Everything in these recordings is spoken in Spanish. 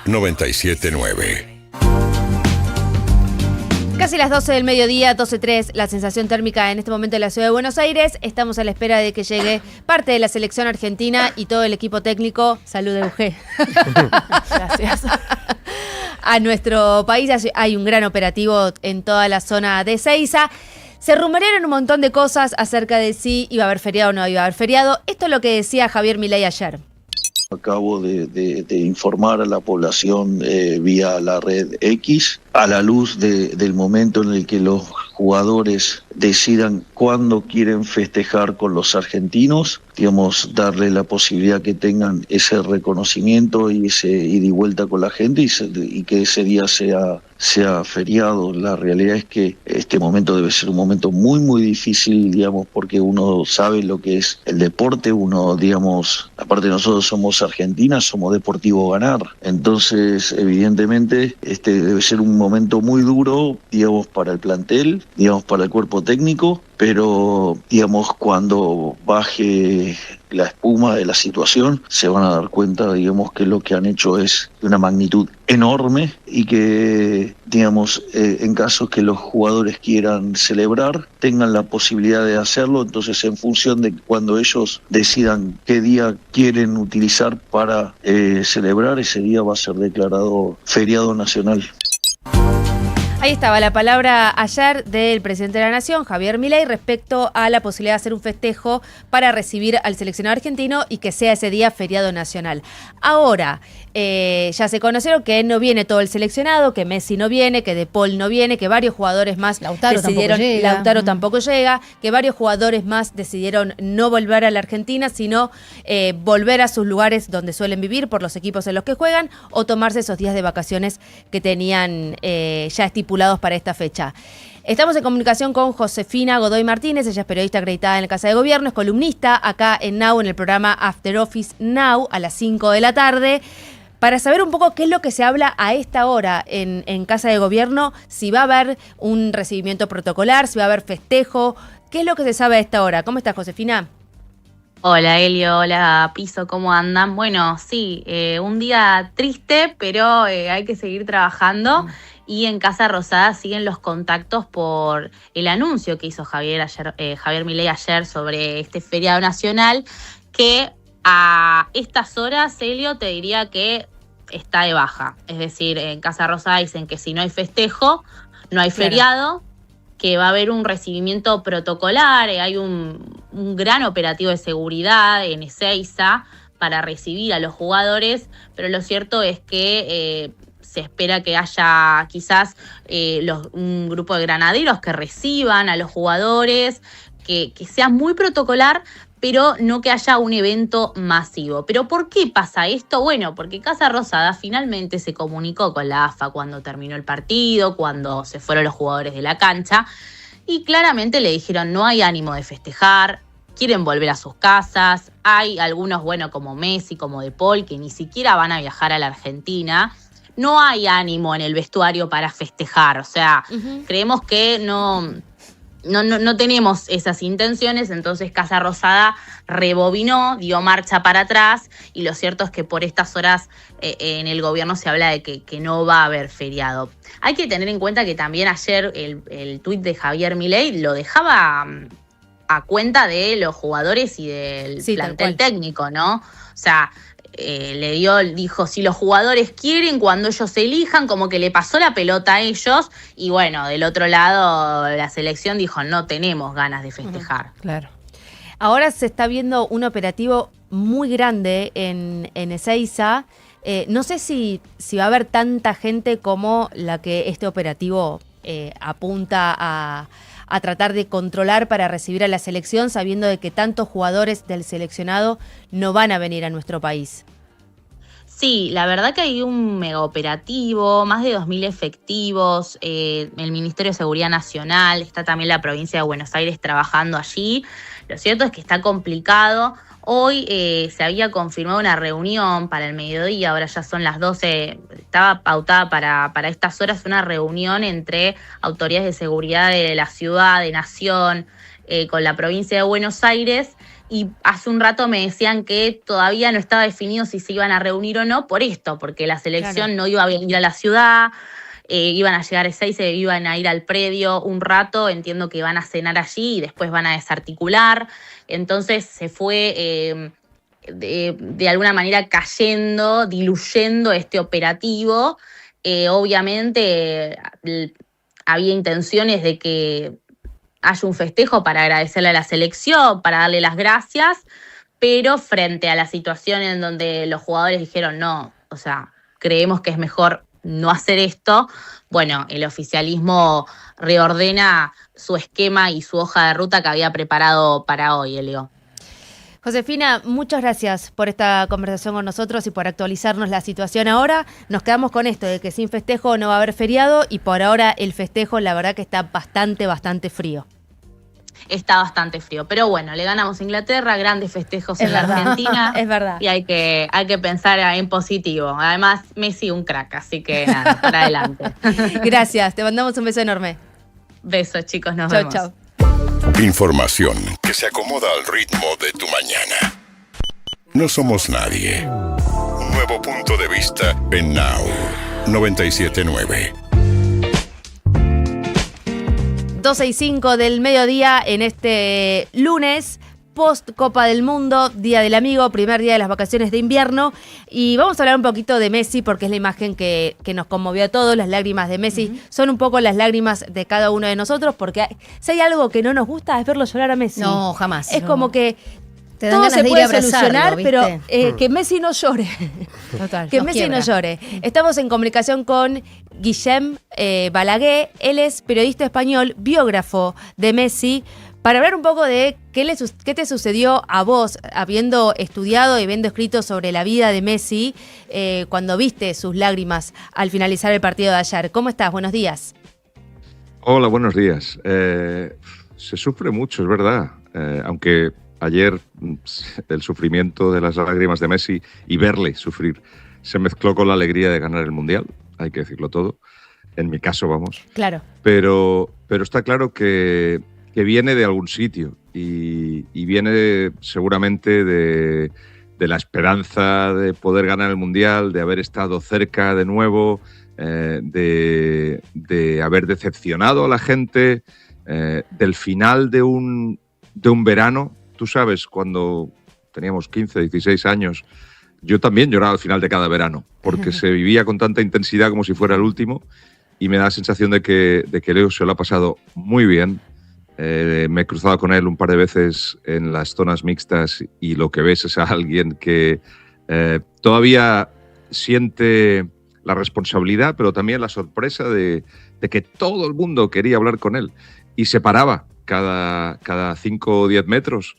97.9. Casi las 12 del mediodía, 12:03, la sensación térmica en este momento en la ciudad de Buenos Aires. Estamos a la espera de que llegue parte de la selección argentina y todo el equipo técnico. Salud, Euge. Gracias. A nuestro país hay un gran operativo en toda la zona de Ezeiza. Se rumorearon un montón de cosas acerca de si iba a haber feriado o no iba a haber feriado. Esto es lo que decía Javier Milei ayer. Acabo de informar a la población vía la red X, a la luz del momento en el que los jugadores decidan cuándo quieren festejar con los argentinos, digamos, darle la posibilidad que tengan ese reconocimiento y ese ida y vuelta con la gente y que ese día sea feriado. La realidad es que este momento debe ser un momento muy, muy difícil, digamos, porque uno sabe lo que es el deporte, uno, digamos, aparte nosotros somos Argentina, somos Deportivo Ganar. Entonces, evidentemente, este debe ser un momento muy duro, digamos, para el plantel, digamos, para el cuerpo técnico, pero, digamos, cuando baje la espuma de la situación, se van a dar cuenta, digamos, que lo que han hecho es de una magnitud enorme y que, digamos, en caso que los jugadores quieran celebrar, tengan la posibilidad de hacerlo. Entonces, en función de cuando ellos decidan qué día quieren utilizar para celebrar, ese día va a ser declarado feriado nacional. Ahí estaba la palabra ayer del presidente de la Nación, Javier Milei, respecto a la posibilidad de hacer un festejo para recibir al seleccionado argentino y que sea ese día feriado nacional. Ahora, ya se conocieron que no viene todo el seleccionado, que Messi no viene, que De Paul no viene, que varios jugadores más Lautaro tampoco llega, que varios jugadores más decidieron no volver a la Argentina, sino volver a sus lugares donde suelen vivir por los equipos en los que juegan o tomarse esos días de vacaciones que tenían ya estipulados para esta fecha. Estamos en comunicación con Josefina Godoy Martínez, ella es periodista acreditada en la Casa de Gobierno, es columnista acá en Now, en el programa After Office Now, a las 5 de la tarde, para saber un poco qué es lo que se habla a esta hora en Casa de Gobierno, si va a haber un recibimiento protocolar, si va a haber festejo, qué es lo que se sabe a esta hora. ¿Cómo estás, Josefina? Hola Elio, hola Piso, ¿cómo andan? Bueno, sí, un día triste, pero hay que seguir trabajando. Y en Casa Rosada siguen los contactos por el anuncio que hizo Javier Milei ayer sobre este feriado nacional, que a estas horas, Elio, te diría que está de baja. Es decir, en Casa Rosada dicen que si no hay festejo, no hay feriado, que va a haber un recibimiento protocolar, hay un gran operativo de seguridad en Ezeiza para recibir a los jugadores, pero lo cierto es que se espera que haya quizás un grupo de granaderos que reciban a los jugadores, que sea muy protocolar, pero no que haya un evento masivo. ¿Pero por qué pasa esto? Bueno, porque Casa Rosada finalmente se comunicó con la AFA cuando terminó el partido, cuando se fueron los jugadores de la cancha, y claramente le dijeron no hay ánimo de festejar, quieren volver a sus casas. Hay algunos, bueno, como Messi, como De Paul, que ni siquiera van a viajar a la Argentina. No hay ánimo en el vestuario para festejar, o sea, creemos que no tenemos esas intenciones, entonces Casa Rosada rebobinó, dio marcha para atrás, y lo cierto es que por estas horas en el gobierno se habla de que no va a haber feriado. Hay que tener en cuenta que también ayer el tuit de Javier Milei lo dejaba a cuenta de los jugadores y del plantel técnico, ¿no? O sea, dijo, si los jugadores quieren, cuando ellos elijan, como que le pasó la pelota a ellos, y bueno, del otro lado la selección dijo, no tenemos ganas de festejar. Claro. Ahora se está viendo un operativo muy grande en Ezeiza. No sé si va a haber tanta gente como la que este operativo apunta a tratar de controlar para recibir a la selección, sabiendo de que tantos jugadores del seleccionado no van a venir a nuestro país. Sí, la verdad que hay un mega operativo, más de 2.000 efectivos, el Ministerio de Seguridad Nacional, está también la provincia de Buenos Aires trabajando allí. Lo cierto es que está complicado. Hoy se había confirmado una reunión para el mediodía, ahora ya son las 12, estaba pautada para estas horas una reunión entre autoridades de seguridad de la ciudad, de Nación, con la provincia de Buenos Aires, y hace un rato me decían que todavía no estaba definido si se iban a reunir o no por esto, porque la selección no iba a venir a la ciudad, iban a llegar a 6, se iban a ir al predio un rato, entiendo que van a cenar allí y después van a desarticular, entonces se fue de alguna manera cayendo, diluyendo este operativo. Obviamente había intenciones de que haya un festejo para agradecerle a la selección, para darle las gracias, pero frente a la situación en donde los jugadores dijeron no, o sea, creemos que es mejor no hacer esto, bueno, el oficialismo reordena su esquema y su hoja de ruta que había preparado para hoy, Elio. Josefina, muchas gracias por esta conversación con nosotros y por actualizarnos la situación ahora. Nos quedamos con esto de que sin festejo no va a haber feriado y por ahora el festejo la verdad que está bastante frío. Está bastante frío, pero bueno, le ganamos a Inglaterra, grandes festejos en la Argentina. Es verdad. Y hay que pensar en positivo. Además, Messi un crack, así que nada, para adelante. Gracias, te mandamos un beso enorme. Besos, chicos, nos vemos. Chau. Información que se acomoda al ritmo de tu mañana. No somos nadie. Un nuevo punto de vista en Now 97.9. 12:05 del mediodía en este lunes, post Copa del Mundo, Día del Amigo, primer día de las vacaciones de invierno. Y vamos a hablar un poquito de Messi porque es la imagen que nos conmovió a todos. Las lágrimas de Messi son un poco las lágrimas de cada uno de nosotros porque si hay algo que no nos gusta es verlo llorar a Messi. No, jamás. Es como que te dan todo ganas se de ir puede a abrazarlo, solucionar, ¿viste? pero que Messi no llore. Total, Que nos Messi quiebra. no llore. Estamos en comunicación con Guillem Balaguer. Él es periodista español, biógrafo de Messi, para hablar un poco de qué te sucedió a vos, habiendo estudiado y habiendo escrito sobre la vida de Messi, cuando viste sus lágrimas al finalizar el partido de ayer. ¿Cómo estás? Buenos días. Hola, buenos días. Se sufre mucho, es verdad, aunque ayer el sufrimiento de las lágrimas de Messi y verle sufrir se mezcló con la alegría de ganar el Mundial, hay que decirlo todo, en mi caso, vamos. Claro. Pero está claro que viene de algún sitio y viene seguramente de la esperanza de poder ganar el Mundial, de haber estado cerca de nuevo, de haber decepcionado a la gente, del final de un verano. Tú sabes, cuando teníamos 15, 16 años, yo también lloraba al final de cada verano, porque se vivía con tanta intensidad como si fuera el último, y me da la sensación de que Leo se lo ha pasado muy bien. Me he cruzado con él un par de veces en las zonas mixtas y lo que ves es a alguien que todavía siente la responsabilidad, pero también la sorpresa de que todo el mundo quería hablar con él y se paraba cada 5 o 10 metros.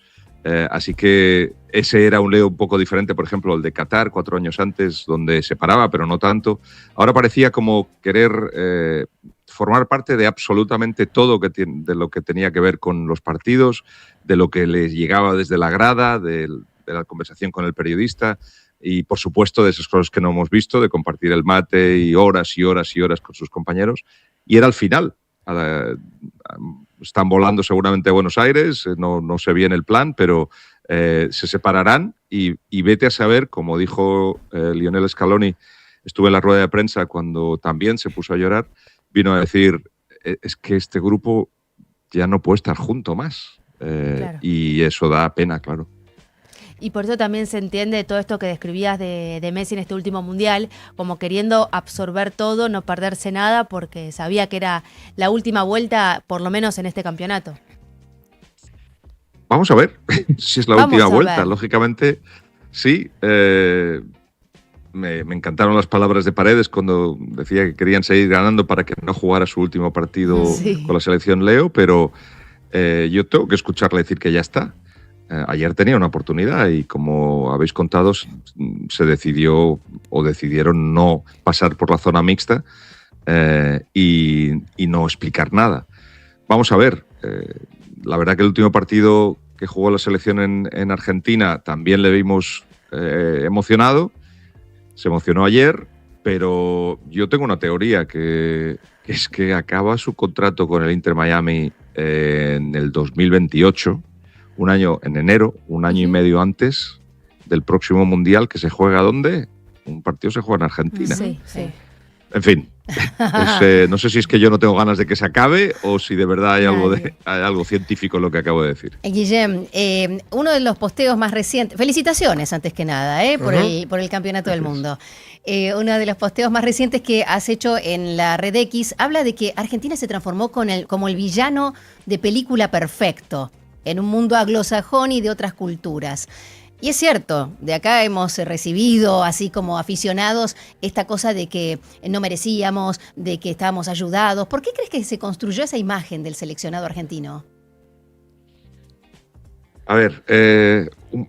Así que ese era un Leo un poco diferente, por ejemplo, el de Qatar 4 años antes, donde se paraba, pero no tanto. Ahora parecía como querer formar parte de absolutamente todo de lo que tenía que ver con los partidos, de lo que les llegaba desde la grada, de la conversación con el periodista y, por supuesto, de esas cosas que no hemos visto, de compartir el mate y horas y horas y horas con sus compañeros. Y era al final. Están volando seguramente a Buenos Aires, no sé bien el plan, pero se separarán y vete a saber, como dijo Lionel Scaloni, estuve en la rueda de prensa cuando también se puso a llorar, vino a decir, es que este grupo ya no puede estar junto más. Claro. Y eso da pena, claro. Y por eso también se entiende todo esto que describías de Messi en este último Mundial, como queriendo absorber todo, no perderse nada, porque sabía que era la última vuelta, por lo menos en este campeonato. Vamos a ver si es la última vuelta. Lógicamente, sí. Me encantaron las palabras de Paredes cuando decía que querían seguir ganando para que no jugara su último partido con la selección Leo, pero yo tengo que escucharle decir que ya está. Ayer tenía una oportunidad y, como habéis contado, se decidió o decidieron no pasar por la zona mixta y no explicar nada. Vamos a ver, la verdad que el último partido que jugó la selección en Argentina también le vimos emocionado, se emocionó ayer, pero yo tengo una teoría que es que acaba su contrato con el Inter Miami en el 2028 un año en enero, un año y medio antes del próximo Mundial, que se juega ¿dónde? Un partido se juega en Argentina. Sí, sí. En fin, no sé si es que yo no tengo ganas de que se acabe o si de verdad hay algo científico en lo que acabo de decir. Guillem, uno de los posteos más recientes, felicitaciones antes que nada, por el Campeonato del Mundo. Uno de los posteos más recientes que has hecho en la Red X habla de que Argentina se transformó como el villano de película perfecto en un mundo anglosajón y de otras culturas. Y es cierto, de acá hemos recibido, así como aficionados, esta cosa de que no merecíamos, de que estábamos ayudados. ¿Por qué crees que se construyó esa imagen del seleccionado argentino? A ver,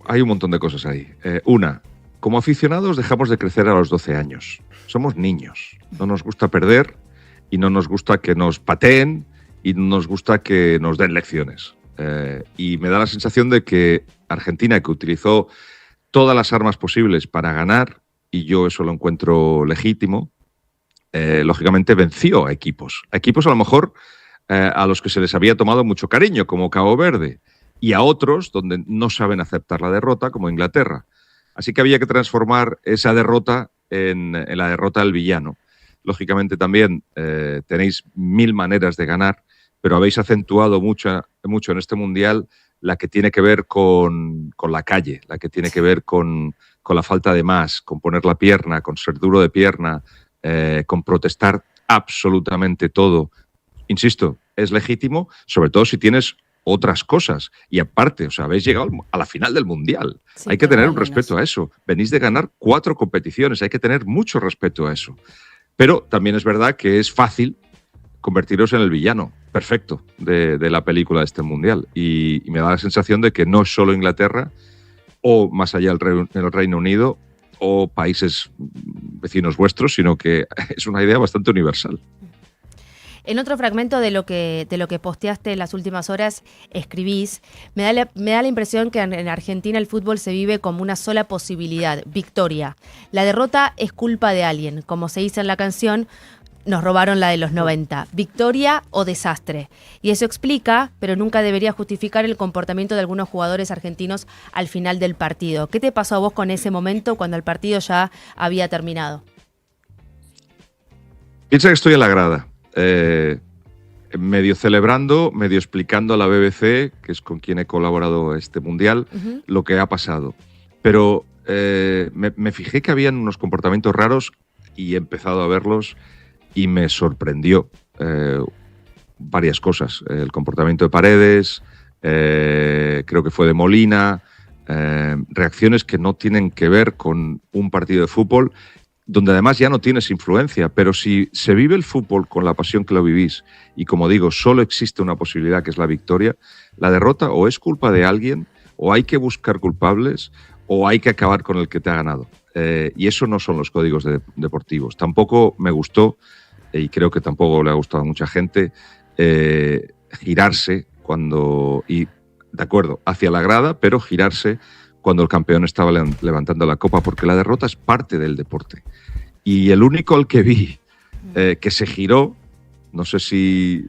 hay un montón de cosas ahí. Una, como aficionados dejamos de crecer a los 12 años. Somos niños. No nos gusta perder y no nos gusta que nos pateen y no nos gusta que nos den lecciones. Y me da la sensación de que Argentina, que utilizó todas las armas posibles para ganar, y yo eso lo encuentro legítimo, lógicamente venció a equipos. A equipos a lo mejor a los que se les había tomado mucho cariño, como Cabo Verde, y a otros donde no saben aceptar la derrota, como Inglaterra. Así que había que transformar esa derrota en la derrota del villano. Lógicamente también tenéis 1000 maneras de ganar, pero habéis acentuado mucho en este Mundial la que tiene que ver con la calle, la que tiene que ver con la falta de más, con poner la pierna, con ser duro de pierna, con protestar absolutamente todo. Insisto, es legítimo, sobre todo si tienes otras cosas. Y aparte, o sea, habéis llegado a la final del Mundial. Sí, hay que tener un respeto a eso. Venís de ganar 4 competiciones, hay que tener mucho respeto a eso. Pero también es verdad que es fácil convertiros en el villano perfecto de la película de este Mundial. Y me da la sensación de que no es solo Inglaterra o más allá el Reino Unido o países vecinos vuestros, sino que es una idea bastante universal. En otro fragmento de lo que posteaste en las últimas horas, escribís, me da la impresión que en Argentina el fútbol se vive como una sola posibilidad, victoria. La derrota es culpa de alguien, como se dice en la canción, nos robaron la de los 90, victoria o desastre. Y eso explica, pero nunca debería justificar el comportamiento de algunos jugadores argentinos al final del partido. ¿Qué te pasó a vos con ese momento cuando el partido ya había terminado? Piensa que estoy en la grada. Medio celebrando, medio explicando a la BBC, que es con quien he colaborado este Mundial, lo que ha pasado. Pero me fijé que habían unos comportamientos raros y he empezado a verlos y me sorprendió varias cosas. El comportamiento de Paredes, creo que fue de Molina, reacciones que no tienen que ver con un partido de fútbol, donde además ya no tienes influencia, pero si se vive el fútbol con la pasión que lo vivís y, como digo, solo existe una posibilidad que es la victoria, la derrota o es culpa de alguien, o hay que buscar culpables, o hay que acabar con el que te ha ganado. Y eso no son los códigos deportivos. Tampoco me gustó, y creo que tampoco le ha gustado a mucha gente, girarse de acuerdo, hacia la grada, pero girarse cuando el campeón estaba levantando la copa, porque la derrota es parte del deporte. Y el único al que vi que se giró, no sé si,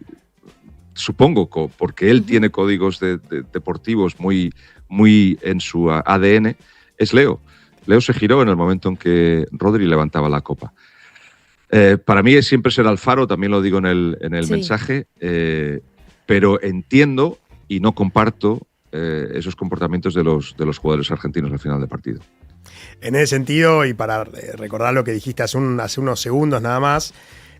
supongo, porque él tiene códigos deportivos muy, muy en su ADN, es Leo. Leo se giró en el momento en que Rodri levantaba la copa. Para mí siempre será el faro, también lo digo en el mensaje, pero entiendo y no comparto esos comportamientos de los jugadores argentinos al final del partido. En ese sentido, y para recordar lo que dijiste hace unos segundos nada más,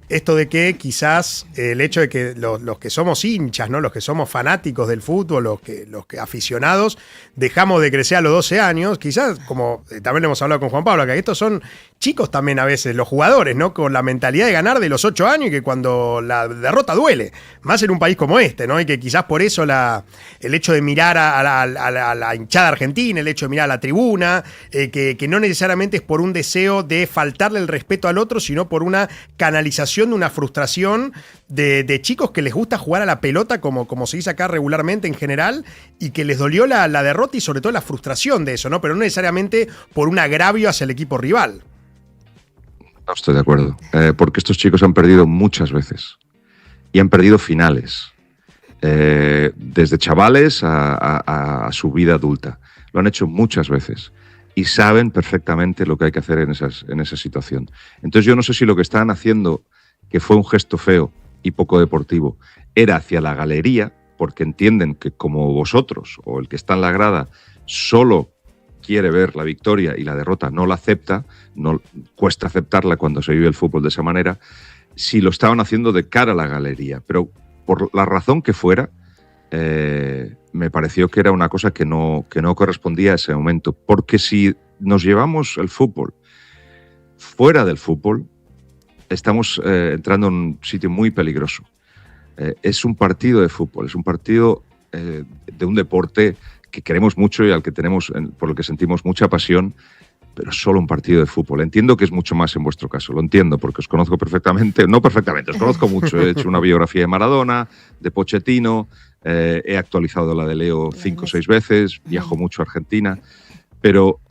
esto de que quizás el hecho de que los que somos hinchas, ¿no? Los que somos fanáticos del fútbol, los que aficionados, dejamos de crecer a los 12 años, quizás, como también lo hemos hablado con Juan Pablo, que estos son chicos también a veces, los jugadores, ¿no? Con la mentalidad de ganar de los 8 años y que cuando la derrota duele, más en un país como este, ¿no? Y que quizás por eso el hecho de mirar a la hinchada argentina, el hecho de mirar a la tribuna, que no necesariamente es por un deseo de faltarle el respeto al otro, sino por una canalización de una frustración de chicos que les gusta jugar a la pelota, como se dice acá regularmente en general, y que les dolió la derrota y sobre todo la frustración de eso, ¿no? Pero no necesariamente por un agravio hacia el equipo rival. No estoy de acuerdo, porque estos chicos han perdido muchas veces y han perdido finales. desde chavales a su vida adulta. Lo han hecho muchas veces y saben perfectamente lo que hay que hacer en esa situación. Entonces yo no sé si lo que estaban haciendo, que fue un gesto feo y poco deportivo, era hacia la galería, porque entienden que como vosotros o el que está en la grada solo quiere ver la victoria y la derrota no la acepta, no cuesta aceptarla cuando se vive el fútbol de esa manera, si lo estaban haciendo de cara a la galería. Pero por la razón que fuera, me pareció que era una cosa que no correspondía a ese momento. Porque si nos llevamos el fútbol fuera del fútbol, estamos entrando en un sitio muy peligroso. Es un partido de fútbol, es un partido de un deporte que queremos mucho y al que tenemos, por lo que sentimos mucha pasión, pero solo un partido de fútbol. Entiendo que es mucho más en vuestro caso, lo entiendo, porque os conozco perfectamente, no perfectamente, os conozco mucho. He hecho una biografía de Maradona, de Pochettino, he actualizado la de Leo 5 o 6 veces, viajo mucho a Argentina, pero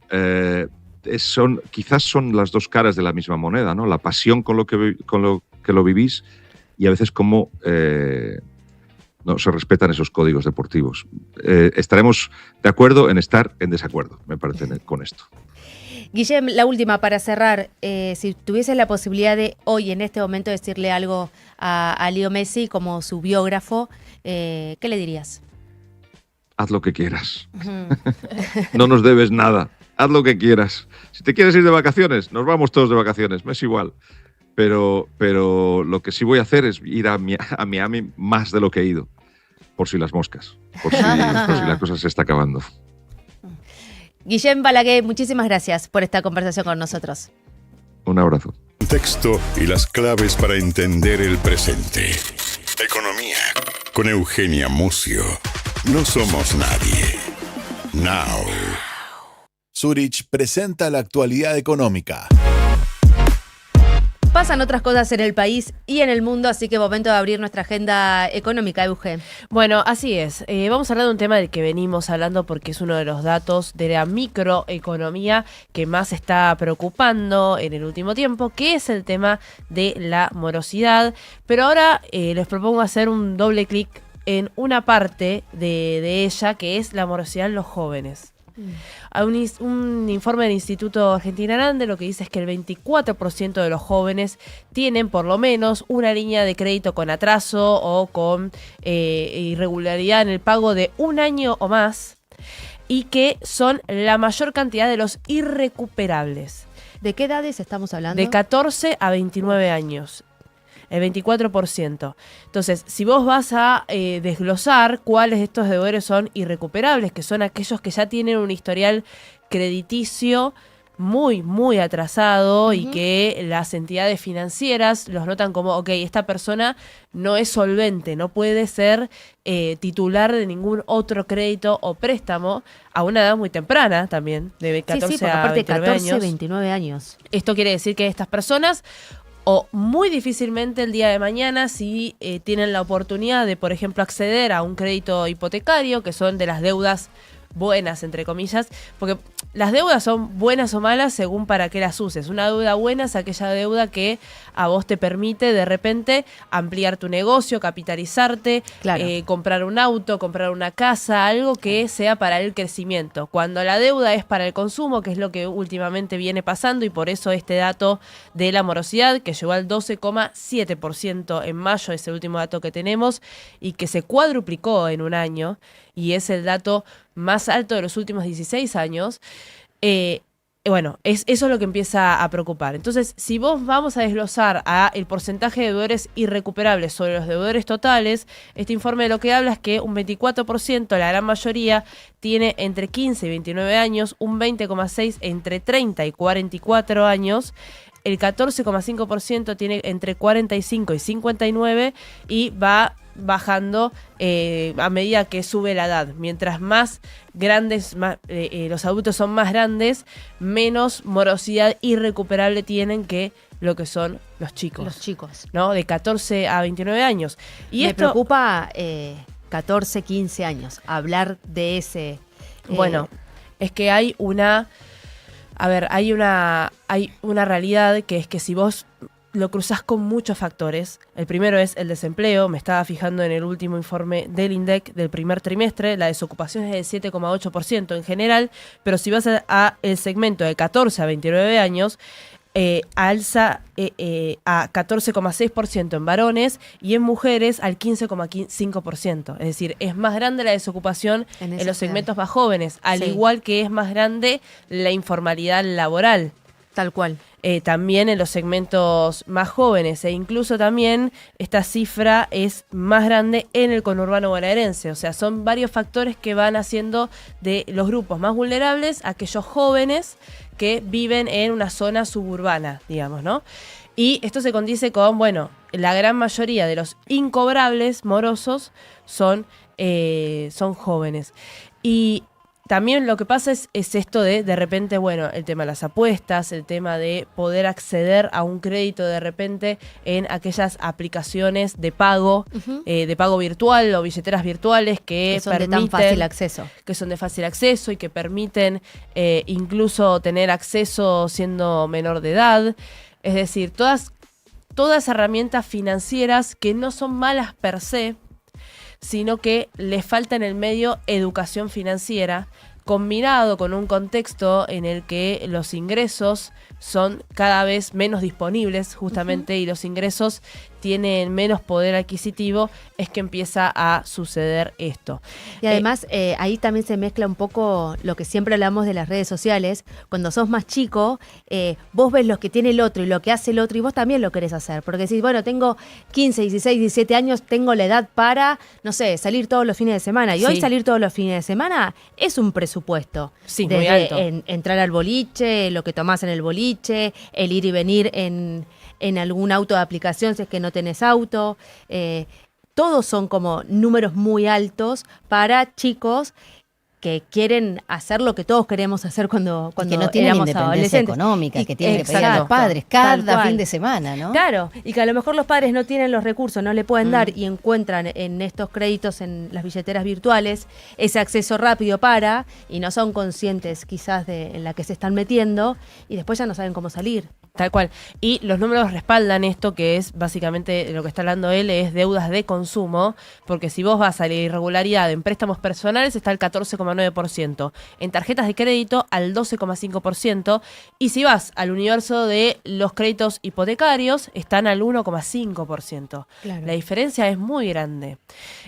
quizás son las dos caras de la misma moneda, ¿no? La pasión con lo que lo vivís y a veces cómo no se respetan esos códigos deportivos. Estaremos de acuerdo en estar en desacuerdo, me parece, con esto. Guillem, la última para cerrar. Si tuvieses la posibilidad de hoy, en este momento, decirle algo a Leo Messi como su biógrafo, ¿qué le dirías? Haz lo que quieras. No nos debes nada. Haz lo que quieras. Si te quieres ir de vacaciones, nos vamos todos de vacaciones. Me es igual. Pero lo que sí voy a hacer es ir a Miami más de lo que he ido. Por si las moscas. Por si la cosa se está acabando. Guillem Balaguer, muchísimas gracias por esta conversación con nosotros. Un abrazo. Texto y las claves para entender el presente. Economía. Con Eugenia Mucio. No somos nadie. Now. Zurich presenta la actualidad económica. Pasan otras cosas en el país y en el mundo, así que momento de abrir nuestra agenda económica, Eugen. Bueno, así es. Vamos a hablar de un tema del que venimos hablando porque es uno de los datos de la microeconomía que más está preocupando en el último tiempo, que es el tema de la morosidad. Pero ahora les propongo hacer un doble clic en una parte de ella, que es la morosidad en los jóvenes. Hay un informe del Instituto Argentina Grande lo que dice es que el 24% de los jóvenes tienen por lo menos una línea de crédito con atraso o con irregularidad en el pago de un año o más, y que son la mayor cantidad de los irrecuperables. ¿De qué edades estamos hablando? De 14 a 29 años. El 24%. Entonces, si vos vas a desglosar cuáles de estos deudores son irrecuperables, que son aquellos que ya tienen un historial crediticio muy, muy atrasado y que las entidades financieras los notan como, ok, esta persona no es solvente, no puede ser titular de ningún otro crédito o préstamo a una edad muy temprana también, de 14 a 29 años. Esto quiere decir que estas personas o muy difícilmente el día de mañana, si tienen la oportunidad de, por ejemplo, acceder a un crédito hipotecario, que son de las deudas buenas, entre comillas, porque las deudas son buenas o malas según para qué las uses. Una deuda buena es aquella deuda que a vos te permite de repente ampliar tu negocio, capitalizarte, claro, comprar un auto, comprar una casa, algo que sea para el crecimiento. Cuando la deuda es para el consumo, que es lo que últimamente viene pasando, y por eso este dato de la morosidad, que llegó al 12,7% en mayo, es el último dato que tenemos, y que se cuadruplicó en un año, y es el dato más alto de los últimos 16 años, bueno, eso es lo que empieza a preocupar. Entonces, si vos vamos a desglosar el porcentaje de deudores irrecuperables sobre los deudores totales, este informe lo que habla es que un 24%, la gran mayoría, tiene entre 15 y 29 años, un 20,6% entre 30 y 44 años, el 14,5% tiene entre 45 y 59 y va bajando a medida que sube la edad. Mientras más grandes, los adultos son más grandes, menos morosidad irrecuperable tienen que lo que son los chicos. Los chicos. ¿No? De 14 a 29 años. Y me preocupa 14, 15 años, hablar de ese... Bueno, es que hay una realidad que es que si vos lo cruzás con muchos factores. El primero es el desempleo. Me estaba fijando en el último informe del INDEC del primer trimestre. La desocupación es del 7,8% en general, pero si vas a el segmento de 14 a 29 años, alza a 14,6% en varones y en mujeres al 15,5%. Es decir, es más grande la desocupación en los segmentos más jóvenes, al igual que es más grande la informalidad laboral. Tal cual. También en los segmentos más jóvenes, e incluso también esta cifra es más grande en el conurbano bonaerense. O sea, son varios factores que van haciendo de los grupos más vulnerables aquellos jóvenes que viven en una zona suburbana, digamos, ¿no? Y esto se condice con, bueno, la gran mayoría de los incobrables morosos son jóvenes. Y también lo que pasa es esto de repente, bueno, el tema de las apuestas, el tema de poder acceder a un crédito de repente en aquellas aplicaciones de pago virtual o billeteras virtuales que son permiten, de tan fácil acceso. Que son de fácil acceso y que permiten incluso tener acceso siendo menor de edad. Es decir, todas herramientas financieras que no son malas per se, sino que le falta en el medio educación financiera, combinado con un contexto en el que los ingresos son cada vez menos disponibles, justamente, y los ingresos tienen menos poder adquisitivo, es que empieza a suceder esto. Y además, ahí también se mezcla un poco lo que siempre hablamos de las redes sociales. Cuando sos más chico, vos ves lo que tiene el otro y lo que hace el otro y vos también lo querés hacer. Porque decís, bueno, tengo 15, 16, 17 años, tengo la edad para, no sé, salir todos los fines de semana. Y hoy salir todos los fines de semana es un presupuesto. Sí, muy alto. Entrar al boliche, lo que tomás en el boliche, el ir y venir en algún auto de aplicación si es que no tenés auto. Todos son como números muy altos para chicos que quieren hacer lo que todos queremos hacer cuando que no tienen éramos independencia adolescentes. económica, que tienen que pedir a Exacto, los padres cada fin de semana, ¿no? Claro, y que a lo mejor los padres no tienen los recursos, no le pueden dar y encuentran en estos créditos, en las billeteras virtuales, ese acceso rápido y no son conscientes quizás en la que se están metiendo y después ya no saben cómo salir. Tal cual. Y los números respaldan esto, que es básicamente lo que está hablando él, es deudas de consumo, porque si vos vas a la irregularidad en préstamos personales está al 14,9%, en tarjetas de crédito al 12,5%, y si vas al universo de los créditos hipotecarios están al 1,5%. Claro. La diferencia es muy grande.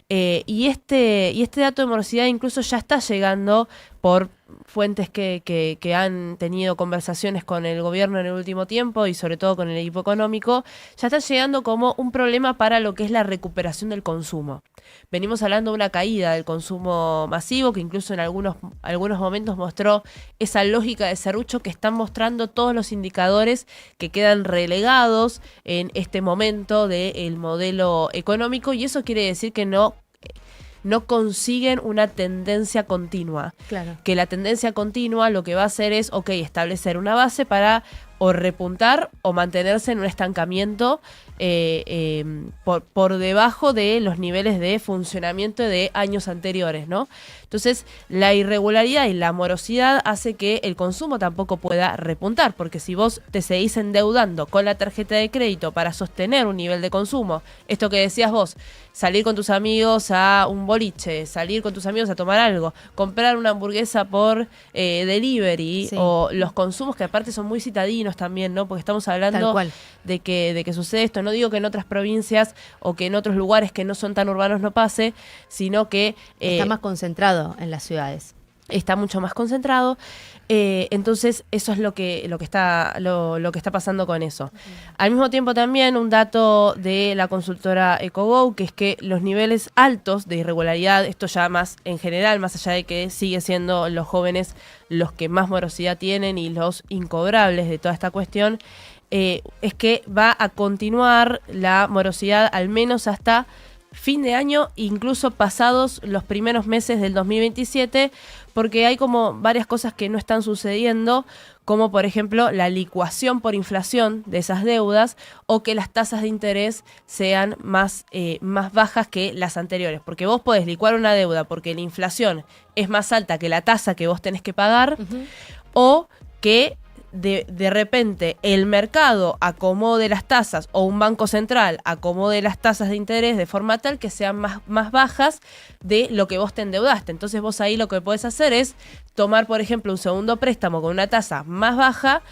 Y este dato de morosidad incluso ya está llegando por fuentes que han tenido conversaciones con el gobierno en el último tiempo y sobre todo con el equipo económico, ya está llegando como un problema para lo que es la recuperación del consumo. Venimos hablando de una caída del consumo masivo que incluso en algunos momentos mostró esa lógica de serrucho que están mostrando todos los indicadores que quedan relegados en este momento del modelo económico, y eso quiere decir que no consiguen una tendencia continua. Claro. Que la tendencia continua lo que va a hacer es, establecer una base para o repuntar o mantenerse en un estancamiento por debajo de los niveles de funcionamiento de años anteriores, ¿no? Entonces, la irregularidad y la morosidad hace que el consumo tampoco pueda repuntar, porque si vos te seguís endeudando con la tarjeta de crédito para sostener un nivel de consumo, esto que decías vos, salir con tus amigos a un boliche, salir con tus amigos a tomar algo, comprar una hamburguesa por delivery, o los consumos que aparte son muy citadinos también, ¿no? Porque estamos hablando de que sucede esto. No digo que en otras provincias o que en otros lugares que no son tan urbanos no pase, sino que está más concentrado en las ciudades. Está mucho más concentrado. Entonces eso es lo que está pasando con eso. Al mismo tiempo también un dato de la consultora EcoGo, que es que los niveles altos de irregularidad, esto ya más en general, más allá de que sigue siendo los jóvenes los que más morosidad tienen y los incobrables de toda esta cuestión, es que va a continuar la morosidad al menos hasta fin de año, incluso pasados los primeros meses del 2027, porque hay como varias cosas que no están sucediendo, como por ejemplo la licuación por inflación de esas deudas, o que las tasas de interés sean más bajas que las anteriores, porque vos podés licuar una deuda porque la inflación es más alta que la tasa que vos tenés que pagar, o que de repente el mercado acomode las tasas o un banco central acomode las tasas de interés de forma tal que sean más bajas de lo que vos te endeudaste. Entonces vos ahí lo que podés hacer es tomar, por ejemplo, un segundo préstamo con una tasa más baja,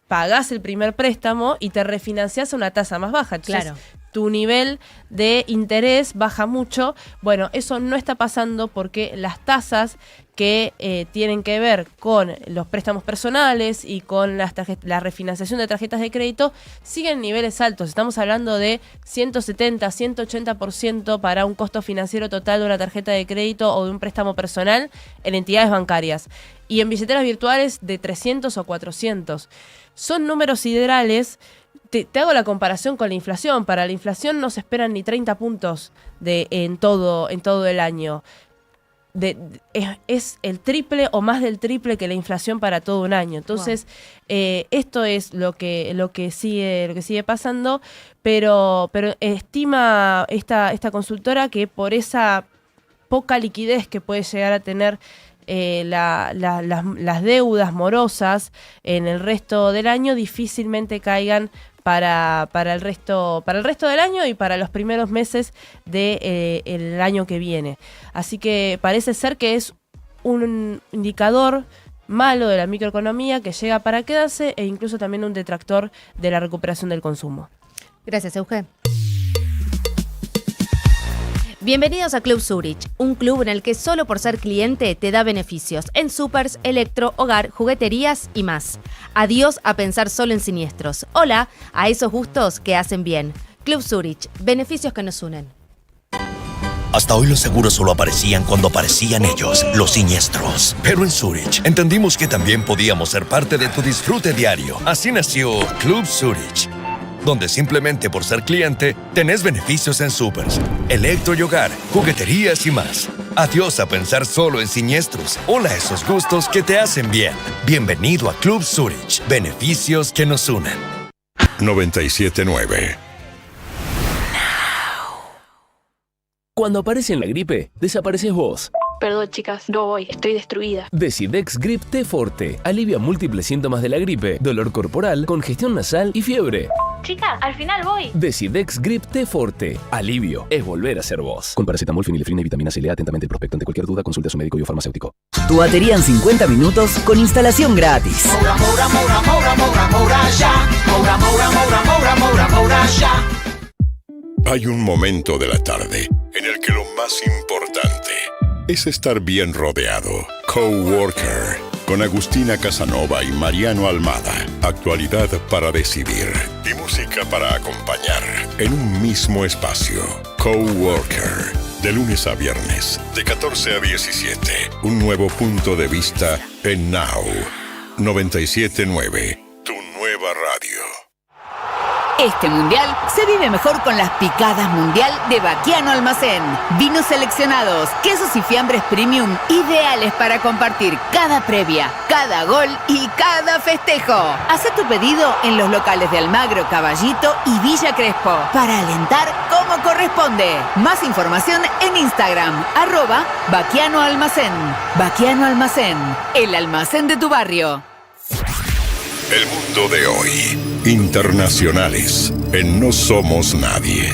pagás el primer préstamo y te refinanciás a una tasa más baja. Entonces, Claro. tu nivel de interés baja mucho. Bueno, eso no está pasando porque las tasas que tienen que ver con los préstamos personales y con la refinanciación de tarjetas de crédito siguen en niveles altos. Estamos hablando de 170, 180% para un costo financiero total de una tarjeta de crédito o de un préstamo personal en entidades bancarias. Y en billeteras virtuales de 300 o 400. Son números siderales. Te hago la comparación con la inflación. Para la inflación no se esperan ni 30 puntos en todo el año. Es el triple o más del triple que la inflación para todo un año. Entonces, esto es lo que sigue pasando, pero estima esta consultora que por esa poca liquidez que puede llegar a tener las deudas morosas en el resto del año difícilmente caigan para el resto del año y para los primeros meses del año que viene. Así que parece ser que es un indicador malo de la microeconomía que llega para quedarse e incluso también un detractor de la recuperación del consumo. Gracias, Euge. Bienvenidos a Club Zurich, un club en el que solo por ser cliente te da beneficios en supers, electro, hogar, jugueterías y más. Adiós a pensar solo en siniestros. Hola a esos gustos que hacen bien. Club Zurich, beneficios que nos unen. Hasta hoy los seguros solo aparecían cuando aparecían ellos, los siniestros. Pero en Zurich entendimos que también podíamos ser parte de tu disfrute diario. Así nació Club Zurich, donde simplemente por ser cliente tenés beneficios en supers, electro y hogar, jugueterías y más. Adiós a pensar solo en siniestros. Hola a esos gustos que te hacen bien. Bienvenido a Club Zurich. Beneficios que nos unen. 97.9. Cuando aparece la gripe, desapareces vos. Perdón, chicas, no voy, estoy destruida. Decidex Grip T Forte alivia múltiples síntomas de la gripe, dolor corporal, congestión nasal y fiebre. Chicas, al final voy. Decidex Grip T Forte. Alivio es volver a ser vos. Con paracetamol, fenilefrina y vitamina C. Lea atentamente el prospecto. Ante cualquier duda, consulte a su médico y o farmacéutico. Tu batería en 50 minutos con instalación gratis. Hay un momento de la tarde en el que lo más importante es estar bien rodeado. Coworker, con Agustina Casanova y Mariano Almada. Actualidad para decidir y música para acompañar en un mismo espacio. Coworker, de lunes a viernes, de 14 a 17. Un nuevo punto de vista en Now 97.9, tu nueva radio. Este mundial se vive mejor con las picadas mundial de Baquiano Almacén. Vinos seleccionados, quesos y fiambres premium, ideales para compartir cada previa, cada gol y cada festejo. Haz tu pedido en los locales de Almagro, Caballito y Villa Crespo para alentar como corresponde. Más información en Instagram, @Baquiano Almacén. Baquiano Almacén, el almacén de tu barrio. El mundo de hoy. Internacionales en No Somos Nadie.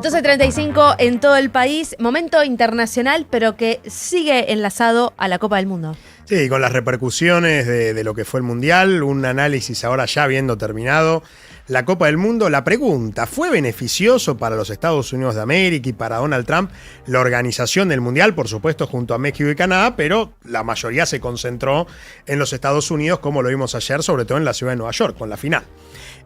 12:35 en todo el país. Momento internacional, pero que sigue enlazado a la Copa del Mundo. Sí, con las repercusiones de lo que fue el Mundial, un análisis ahora ya habiendo terminado. La Copa del Mundo, la pregunta, ¿fue beneficioso para los Estados Unidos de América y para Donald Trump la organización del Mundial? Por supuesto, junto a México y Canadá, pero la mayoría se concentró en los Estados Unidos, como lo vimos ayer, sobre todo en la ciudad de Nueva York, con la final.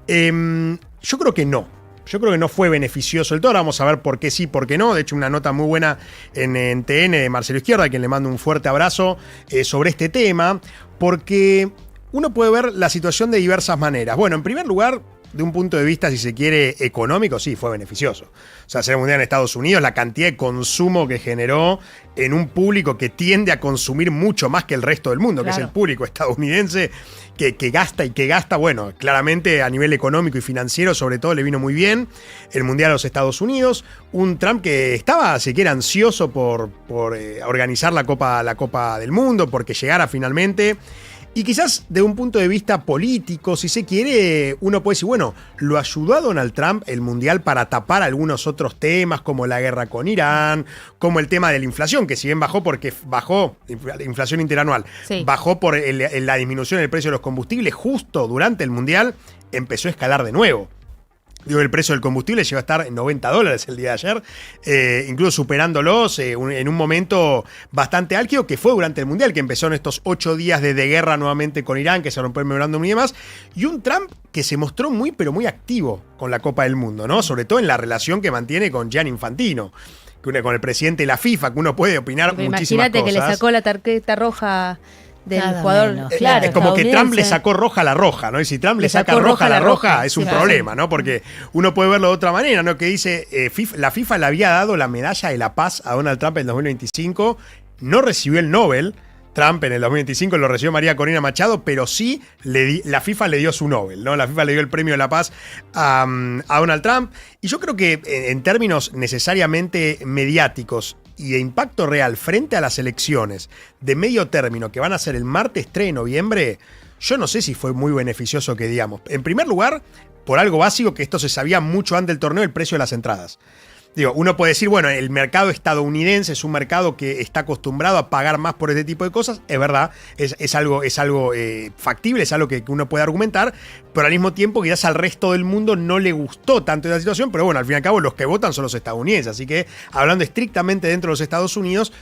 Yo creo que no. Yo creo que no fue beneficioso del todo. Ahora vamos a ver por qué sí, por qué no. De hecho, una nota muy buena en TN de Marcelo Izquierda, a quien le mando un fuerte abrazo, sobre este tema, porque uno puede ver la situación de diversas maneras. Bueno, en primer lugar, de un punto de vista, si se quiere, económico, sí, fue beneficioso. O sea, hacer el Mundial en Estados Unidos, la cantidad de consumo que generó en un público que tiende a consumir mucho más que el resto del mundo, claro, que es el público estadounidense, que gasta, bueno, claramente a nivel económico y financiero, sobre todo, le vino muy bien el Mundial a los Estados Unidos. Un Trump que estaba, si quiere, ansioso por organizar la Copa del Mundo, porque llegara finalmente. Y quizás de un punto de vista político, si se quiere, uno puede decir, bueno, lo ayudó a Donald Trump el Mundial para tapar algunos otros temas, como la guerra con Irán, como el tema de la inflación, que si bien bajó porque bajó, la inflación interanual, Sí. bajó por la disminución del precio de los combustibles, justo durante el Mundial empezó a escalar de nuevo. Digo, el precio del combustible llegó a estar en $90 el día de ayer, incluso superándolos en un momento bastante álgido que fue durante el Mundial, que empezó en estos 8 días de guerra nuevamente con Irán, que se rompió el memorándum y demás, y un Trump que se mostró muy, pero muy activo con la Copa del Mundo, ¿no? Sobre todo en la relación que mantiene con Gianni Infantino, con el presidente de la FIFA, que uno puede opinar Porque muchísimas imagínate cosas. que le sacó la tarjeta roja del Nada jugador. menos. Claro, Es como que Trump le estadounidense. sacó roja a la roja, ¿no? Y si Trump le saca sacó roja a la roja, roja. es un Sí, problema, ¿no? Porque uno puede verlo de otra manera, ¿no? Que dice, la FIFA le había dado la medalla de la paz a Donald Trump en 2025, no recibió el Nobel. Trump en el 2025 lo recibió María Corina Machado, pero sí la FIFA le dio su Nobel, ¿no? La FIFA le dio el premio de la paz a Donald Trump. Y yo creo que en términos necesariamente mediáticos y de impacto real frente a las elecciones de medio término que van a ser el martes 3 de noviembre, yo no sé si fue muy beneficioso que digamos. En primer lugar, por algo básico, que esto se sabía mucho antes del torneo, el precio de las entradas. Digo, uno puede decir, bueno, el mercado estadounidense es un mercado que está acostumbrado a pagar más por este tipo de cosas. Es verdad, es algo factible, es algo que uno puede argumentar, pero al mismo tiempo quizás al resto del mundo no le gustó tanto esa situación, pero bueno, al fin y al cabo los que votan son los estadounidenses, así que hablando estrictamente dentro de los Estados Unidos,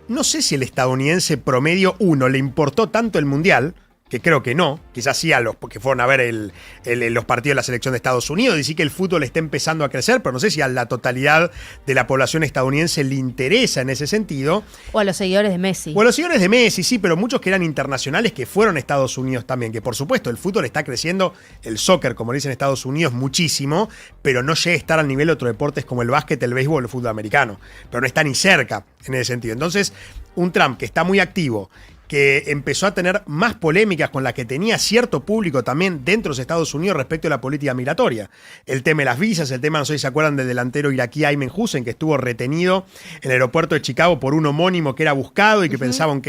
no sé si el estadounidense promedio, le importó tanto el Mundial, que creo que no, quizás sí a los que fueron a ver los partidos de la selección de Estados Unidos, y sí que el fútbol está empezando a crecer, pero no sé si a la totalidad de la población estadounidense le interesa en ese sentido. O a los seguidores de Messi. O a los seguidores de Messi, sí, pero muchos que eran internacionales que fueron a Estados Unidos también, que por supuesto el fútbol está creciendo, el soccer, como dicen en Estados Unidos, muchísimo, pero no llega a estar al nivel de otros deportes como el básquet, el béisbol o el fútbol americano, pero no está ni cerca en ese sentido. Entonces, un Trump que está muy activo, que empezó a tener más polémicas con la que tenía cierto público también dentro de los Estados Unidos respecto a la política migratoria. El tema de las visas, el tema, no sé si se acuerdan del delantero iraquí Ayman Hussein, que estuvo retenido en el aeropuerto de Chicago por un homónimo que era buscado y que pensaban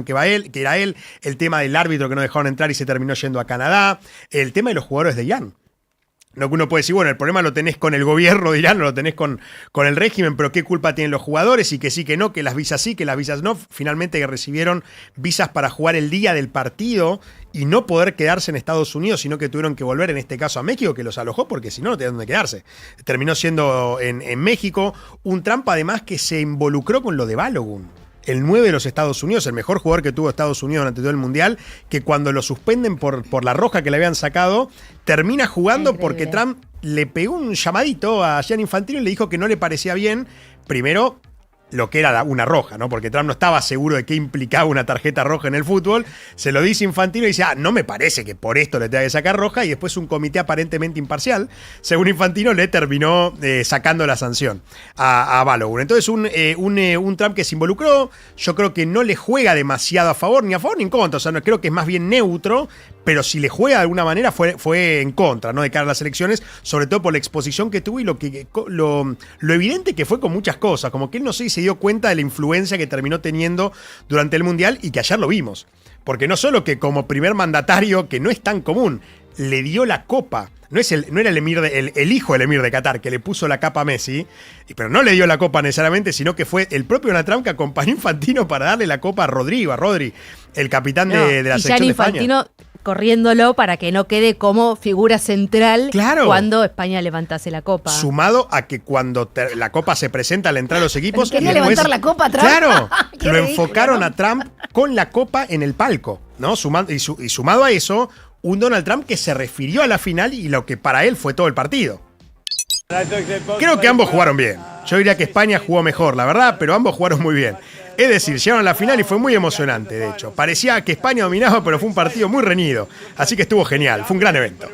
que era él, el tema del árbitro que no dejaron entrar y se terminó yendo a Canadá, el tema de los jugadores de Irán. No, que uno puede decir, bueno, el problema lo tenés con el gobierno de Irán, no lo tenés con el régimen, pero qué culpa tienen los jugadores, y que sí, que no, que las visas sí, que las visas no. Finalmente que recibieron visas para jugar el día del partido y no poder quedarse en Estados Unidos, sino que tuvieron que volver, en este caso a México, que los alojó, porque si no, no tenían dónde quedarse. Terminó siendo en México. Un Trump además que se involucró con lo de Balogun, el 9 de los Estados Unidos, el mejor jugador que tuvo Estados Unidos durante todo el Mundial, que cuando lo suspenden por la roja que le habían sacado, termina jugando. Increíble. Porque Trump le pegó un llamadito a Gianni Infantino y le dijo que no le parecía bien, primero, lo que era una roja, ¿no? Porque Trump no estaba seguro de qué implicaba una tarjeta roja en el fútbol. Se lo dice Infantino y dice, no me parece que por esto le tenga que sacar roja, y después un comité aparentemente imparcial, según Infantino, le terminó sacando la sanción a Balogun. Entonces un Trump que se involucró, yo creo que no le juega demasiado a favor ni en contra, o sea, no, creo que es más bien neutro, pero si le juega de alguna manera fue en contra, ¿no? De cara a las elecciones, sobre todo por la exposición que tuvo y lo evidente que fue con muchas cosas, como que él no sé si se dio cuenta de la influencia que terminó teniendo durante el Mundial, y que ayer lo vimos. Porque no solo que como primer mandatario, que no es tan común, le dio la copa. No era el hijo del emir de Qatar que le puso la capa a Messi, pero no le dio la copa necesariamente, sino que fue el propio Donald Trump que acompañó a Infantino para darle la copa a Rodri, el capitán de la selección de España. Infantino corriéndolo para que no quede como figura central, claro, cuando España levantase la copa. Sumado a que cuando la copa se presenta al entrar a los equipos... ¿Quería levantar la copa, Trump? Claro, lo enfocaron a Trump con la copa en el palco, ¿no? Sumado a eso, un Donald Trump que se refirió a la final y lo que para él fue todo el partido. Creo que ambos jugaron bien. Yo diría que España jugó mejor, la verdad, pero ambos jugaron muy bien. Es decir, llegaron a la final y fue muy emocionante, de hecho. Parecía que España dominaba, pero fue un partido muy reñido. Así que estuvo genial, fue un gran evento.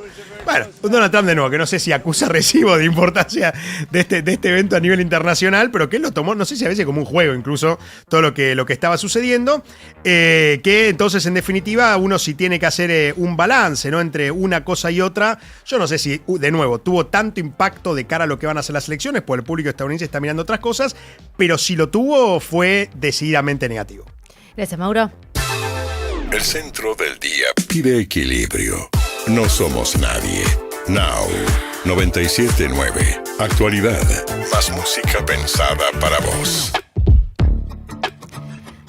Bueno, un Donald Trump de nuevo, que no sé si acusa recibo de importancia de este evento a nivel internacional, pero que él lo tomó, no sé si a veces como un juego incluso, todo lo que estaba sucediendo, que entonces en definitiva uno sí tiene que hacer un balance, ¿no? Entre una cosa y otra. Yo no sé si, de nuevo, tuvo tanto impacto de cara a lo que van a ser las elecciones, porque el público estadounidense está mirando otras cosas, pero si lo tuvo fue decididamente negativo. Gracias, Mauro. El centro del día pide equilibrio. No somos nadie. Now 97.9. Actualidad. Más música pensada para vos.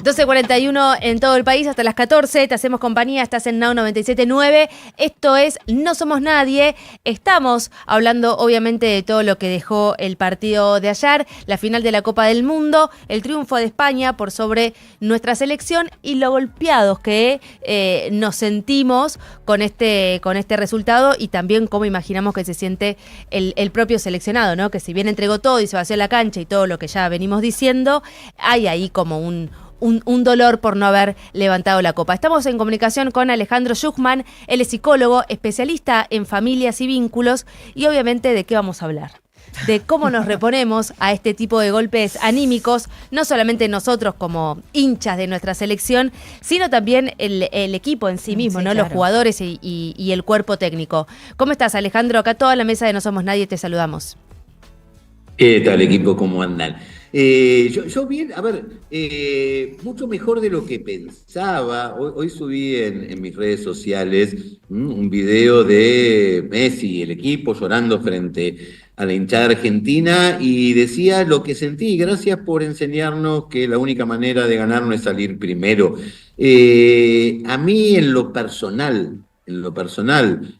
12:41 en todo el país hasta las 14. Te hacemos compañía, estás en Now 97.9. Esto es No Somos Nadie. Estamos hablando obviamente de todo lo que dejó el partido de ayer, la final de la Copa del Mundo, el triunfo de España por sobre nuestra selección y lo golpeados que nos sentimos con este resultado y también cómo imaginamos que se siente el propio seleccionado, ¿no? Que si bien entregó todo y se vació la cancha y todo lo que ya venimos diciendo, hay ahí como un dolor por no haber levantado la copa. Estamos en comunicación con Alejandro Schuchman, él es psicólogo, especialista en familias y vínculos, y obviamente ¿de qué vamos a hablar? De cómo nos reponemos a este tipo de golpes anímicos, no solamente nosotros como hinchas de nuestra selección, sino también el equipo en sí mismo, sí, ¿no? Claro. Los jugadores y el cuerpo técnico. ¿Cómo estás, Alejandro? Acá toda la mesa de No Somos Nadie te saludamos. ¿Qué tal, equipo? ¿Cómo andan? Yo bien, a ver, mucho mejor de lo que pensaba. Hoy subí en mis redes sociales un video de Messi y el equipo llorando frente a la hinchada argentina y decía lo que sentí. Gracias por enseñarnos que la única manera de ganar no es salir primero. A mí en lo personal,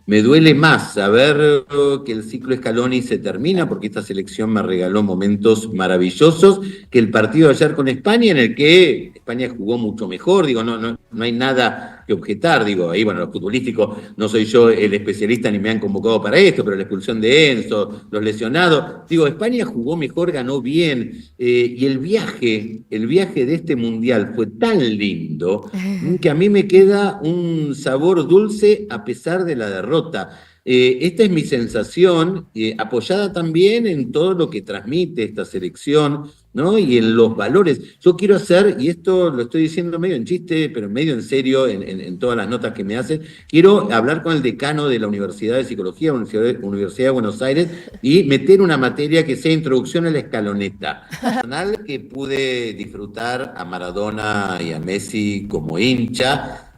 me duele más saber que el ciclo Scaloni se termina, porque esta selección me regaló momentos maravillosos, que el partido de ayer con España, en el que España jugó mucho mejor. Digo, no hay nada que objetar. Digo, ahí, bueno, lo futbolístico, no soy yo el especialista ni me han convocado para esto, pero la expulsión de Enzo, los lesionados. Digo, España jugó mejor, ganó bien, y el viaje de este mundial fue tan lindo que a mí me queda un sabor dulce a pesar de la derrota. Esta es mi sensación, apoyada también en todo lo que transmite esta selección, ¿no? Y en los valores. Yo quiero hacer, y esto lo estoy diciendo medio en chiste, pero medio en serio, en todas las notas que me hacen, quiero hablar con el decano de la Universidad de Psicología, Universidad de Buenos Aires, y meter una materia que sea introducción a la escaloneta. Personal que pude disfrutar a Maradona y a Messi como hincha.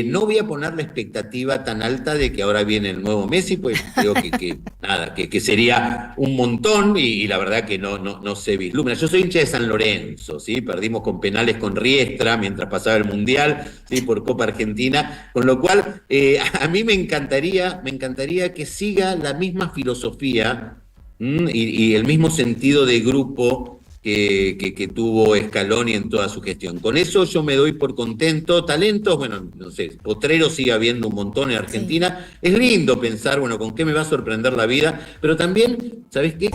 No voy a poner la expectativa tan alta de que ahora viene el nuevo Messi, pues creo que sería un montón y la verdad que no se vislumbra. Yo soy hincha de San Lorenzo, ¿sí? Perdimos con penales con Riestra mientras pasaba el Mundial, ¿sí? Por Copa Argentina, con lo cual a mí me encantaría que siga la misma filosofía y el mismo sentido de grupo que tuvo Scaloni en toda su gestión. Con eso yo me doy por contento. Talentos, bueno, no sé, potreros sigue habiendo un montón en Argentina. Sí. Es lindo pensar, bueno, con qué me va a sorprender la vida, pero también, ¿sabes qué?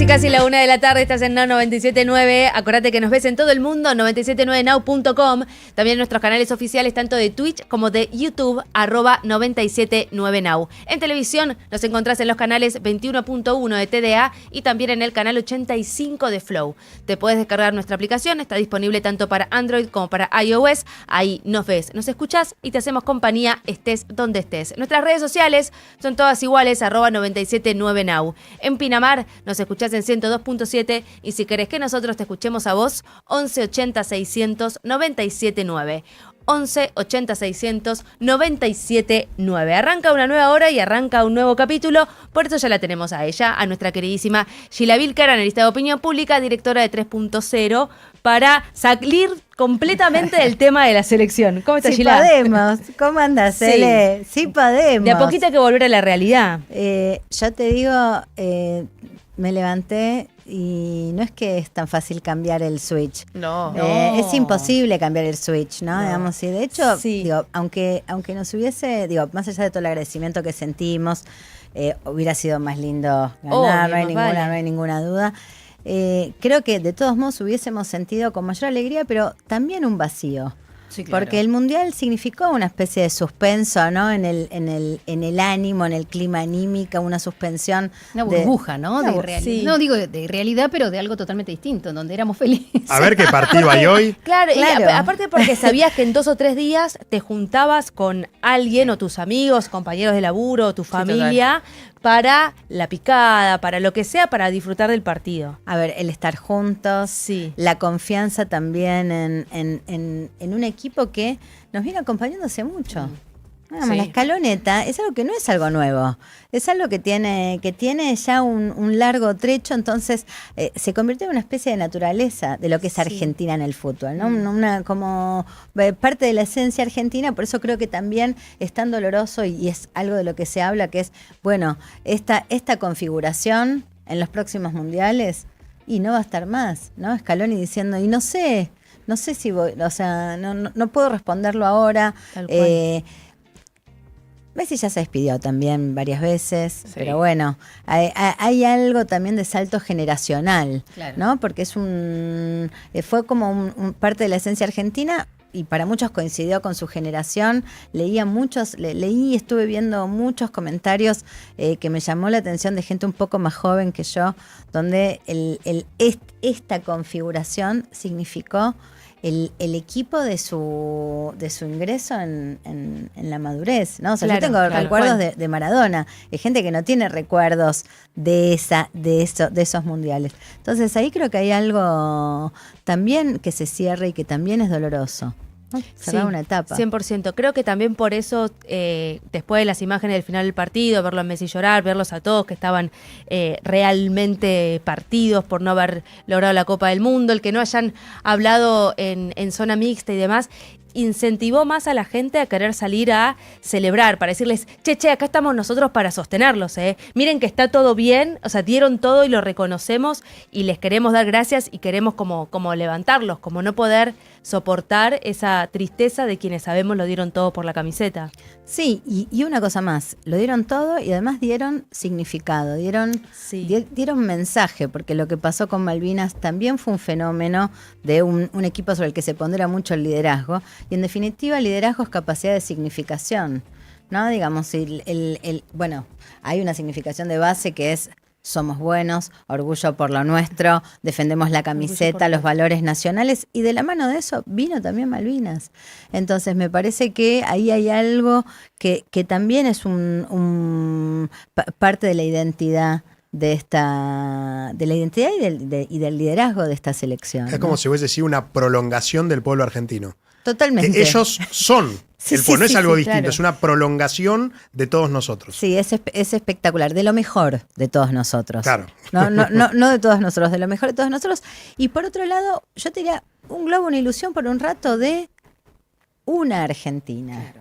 Casi la 1 de la tarde, estás en Now 97.9. Acordate que nos ves en todo el mundo, 979now.com. También en nuestros canales oficiales, tanto de Twitch como de YouTube, @979now. En televisión nos encontrás en los canales 21.1 de TDA y también en el canal 85 de Flow. Te puedes descargar nuestra aplicación, está disponible tanto para Android como para iOS. Ahí nos ves, nos escuchás y te hacemos compañía, estés donde estés. Nuestras redes sociales son todas iguales, @979now. En Pinamar nos escuchás en 102.7 y si querés que nosotros te escuchemos a vos, 11 80 600 979. 11 80 600 979. Arranca una nueva hora y arranca un nuevo capítulo. Por eso ya la tenemos a ella, a nuestra queridísima Gila Vilcar, analista de opinión pública, directora de 3.0, para salir completamente del tema de la selección. ¿Cómo estás, Gila? Sí podemos. ¿Cómo andas, Ele? Sí podemos. De a poquito hay que volver a la realidad. Yo te digo, me levanté y no es que es tan fácil cambiar el switch. No. Es imposible cambiar el switch, ¿no? Digamos, y de hecho, Sí. digo, aunque nos hubiese, digo, más allá de todo el agradecimiento que sentimos, hubiera sido más lindo ganar, Obvio, más vale. no hay ninguna duda. Creo que de todos modos hubiésemos sentido con mayor alegría, pero también un vacío. Sí, claro. Porque el Mundial significó una especie de suspenso, ¿no? En el ánimo, en el clima anímico, una suspensión. Una burbuja, ¿no? Una De bur- realidad. sí. No digo de realidad, pero de algo totalmente distinto, en donde éramos felices. A ver qué partido hay hoy. Claro, y Claro. aparte porque sabías que en 2 o 3 días te juntabas con alguien o tus amigos, compañeros de laburo, tu familia, para la picada, para lo que sea, para disfrutar del partido. A ver, el estar juntos, Sí. la confianza también en un equipo que nos viene acompañando hace mucho. Digamos, Sí. La escaloneta es algo que no es algo nuevo, es algo que tiene ya un largo trecho, entonces se convirtió en una especie de naturaleza de lo que es Argentina en el fútbol, ¿no? Como parte de la esencia argentina, por eso creo que también es tan doloroso y es algo de lo que se habla, que es, bueno, esta configuración en los próximos mundiales y no va a estar más, ¿no? Scaloni diciendo, y no sé si voy, o sea, no puedo responderlo ahora. Tal cual. Messi ya se despidió también varias veces, pero bueno, hay algo también de salto generacional, Claro. ¿no? Porque fue como un parte de la esencia argentina y para muchos coincidió con su generación. Leí y estuve viendo muchos comentarios que me llamó la atención de gente un poco más joven que yo, donde esta configuración significó el equipo de su ingreso en la madurez, ¿no? O sea, Claro, yo tengo claro. recuerdos de Maradona, hay gente que no tiene recuerdos de esos mundiales. Entonces ahí creo que hay algo también que se cierra y que también es doloroso, ¿no? Cerrar una etapa. 100%. Creo que también por eso, después de las imágenes del final del partido, verlo a Messi llorar, verlos a todos que estaban realmente partidos por no haber logrado la Copa del Mundo, el que no hayan hablado en zona mixta y demás, incentivó más a la gente a querer salir a celebrar, para decirles, che, acá estamos nosotros para sostenerlos, miren que está todo bien, o sea, dieron todo y lo reconocemos y les queremos dar gracias y queremos como levantarlos, como no poder soportar esa tristeza de quienes sabemos lo dieron todo por la camiseta. Sí, y una cosa más, lo dieron todo y además dieron significado, dieron mensaje, porque lo que pasó con Malvinas también fue un fenómeno de un equipo sobre el que se pondera mucho el liderazgo, y en definitiva el liderazgo es capacidad de significación, ¿no? Digamos, bueno, hay una significación de base que es: somos buenos, orgullo por lo nuestro, defendemos la camiseta, los valores nacionales, y de la mano de eso vino también Malvinas. Entonces me parece que ahí hay algo que también es parte de la identidad de la identidad y del liderazgo de esta selección. Es como si hubiese sido una prolongación del pueblo argentino. Totalmente. Que ellos son. Sí, El pueblo no es sí, algo sí, distinto, claro. es una prolongación de todos nosotros. Sí, es espectacular, de lo mejor de todos nosotros. Claro. No de todos nosotros, de lo mejor de todos nosotros. Y por otro lado, yo te diría, un globo, una ilusión por un rato de una Argentina.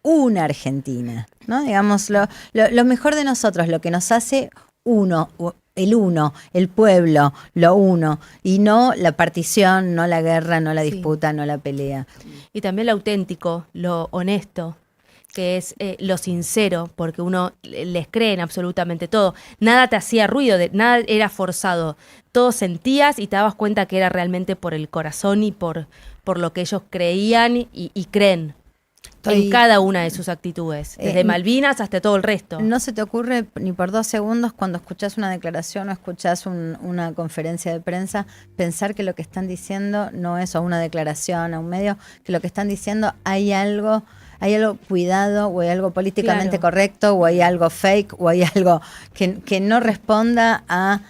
Una Argentina, ¿no? Digamos, lo mejor de nosotros, lo que nos hace uno, el pueblo, lo uno, y no la partición, no la guerra, no la disputa, no la pelea. Y también lo auténtico, lo honesto, que es lo sincero, porque uno les cree en absolutamente todo. Nada te hacía ruido, nada era forzado. Todo sentías y te dabas cuenta que era realmente por el corazón y por lo que ellos creían y creen. En cada una de sus actitudes, desde Malvinas hasta todo el resto. ¿No se te ocurre ni por 2 segundos cuando escuchás una declaración o escuchás una conferencia de prensa pensar que lo que están diciendo no es o una declaración a un medio, que lo que están diciendo hay algo cuidado, o hay algo políticamente correcto, o hay algo fake, o hay algo que no responda a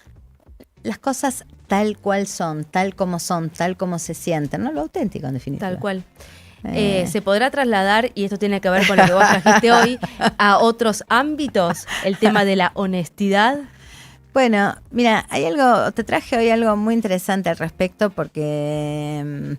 las cosas tal cual son, tal como se sienten, ¿no? Lo auténtico, en definitiva. Tal cual. ¿Se podrá trasladar, y esto tiene que ver con lo que vos trajiste hoy, a otros ámbitos, el tema de la honestidad? Bueno, mira, te traje hoy algo muy interesante al respecto, porque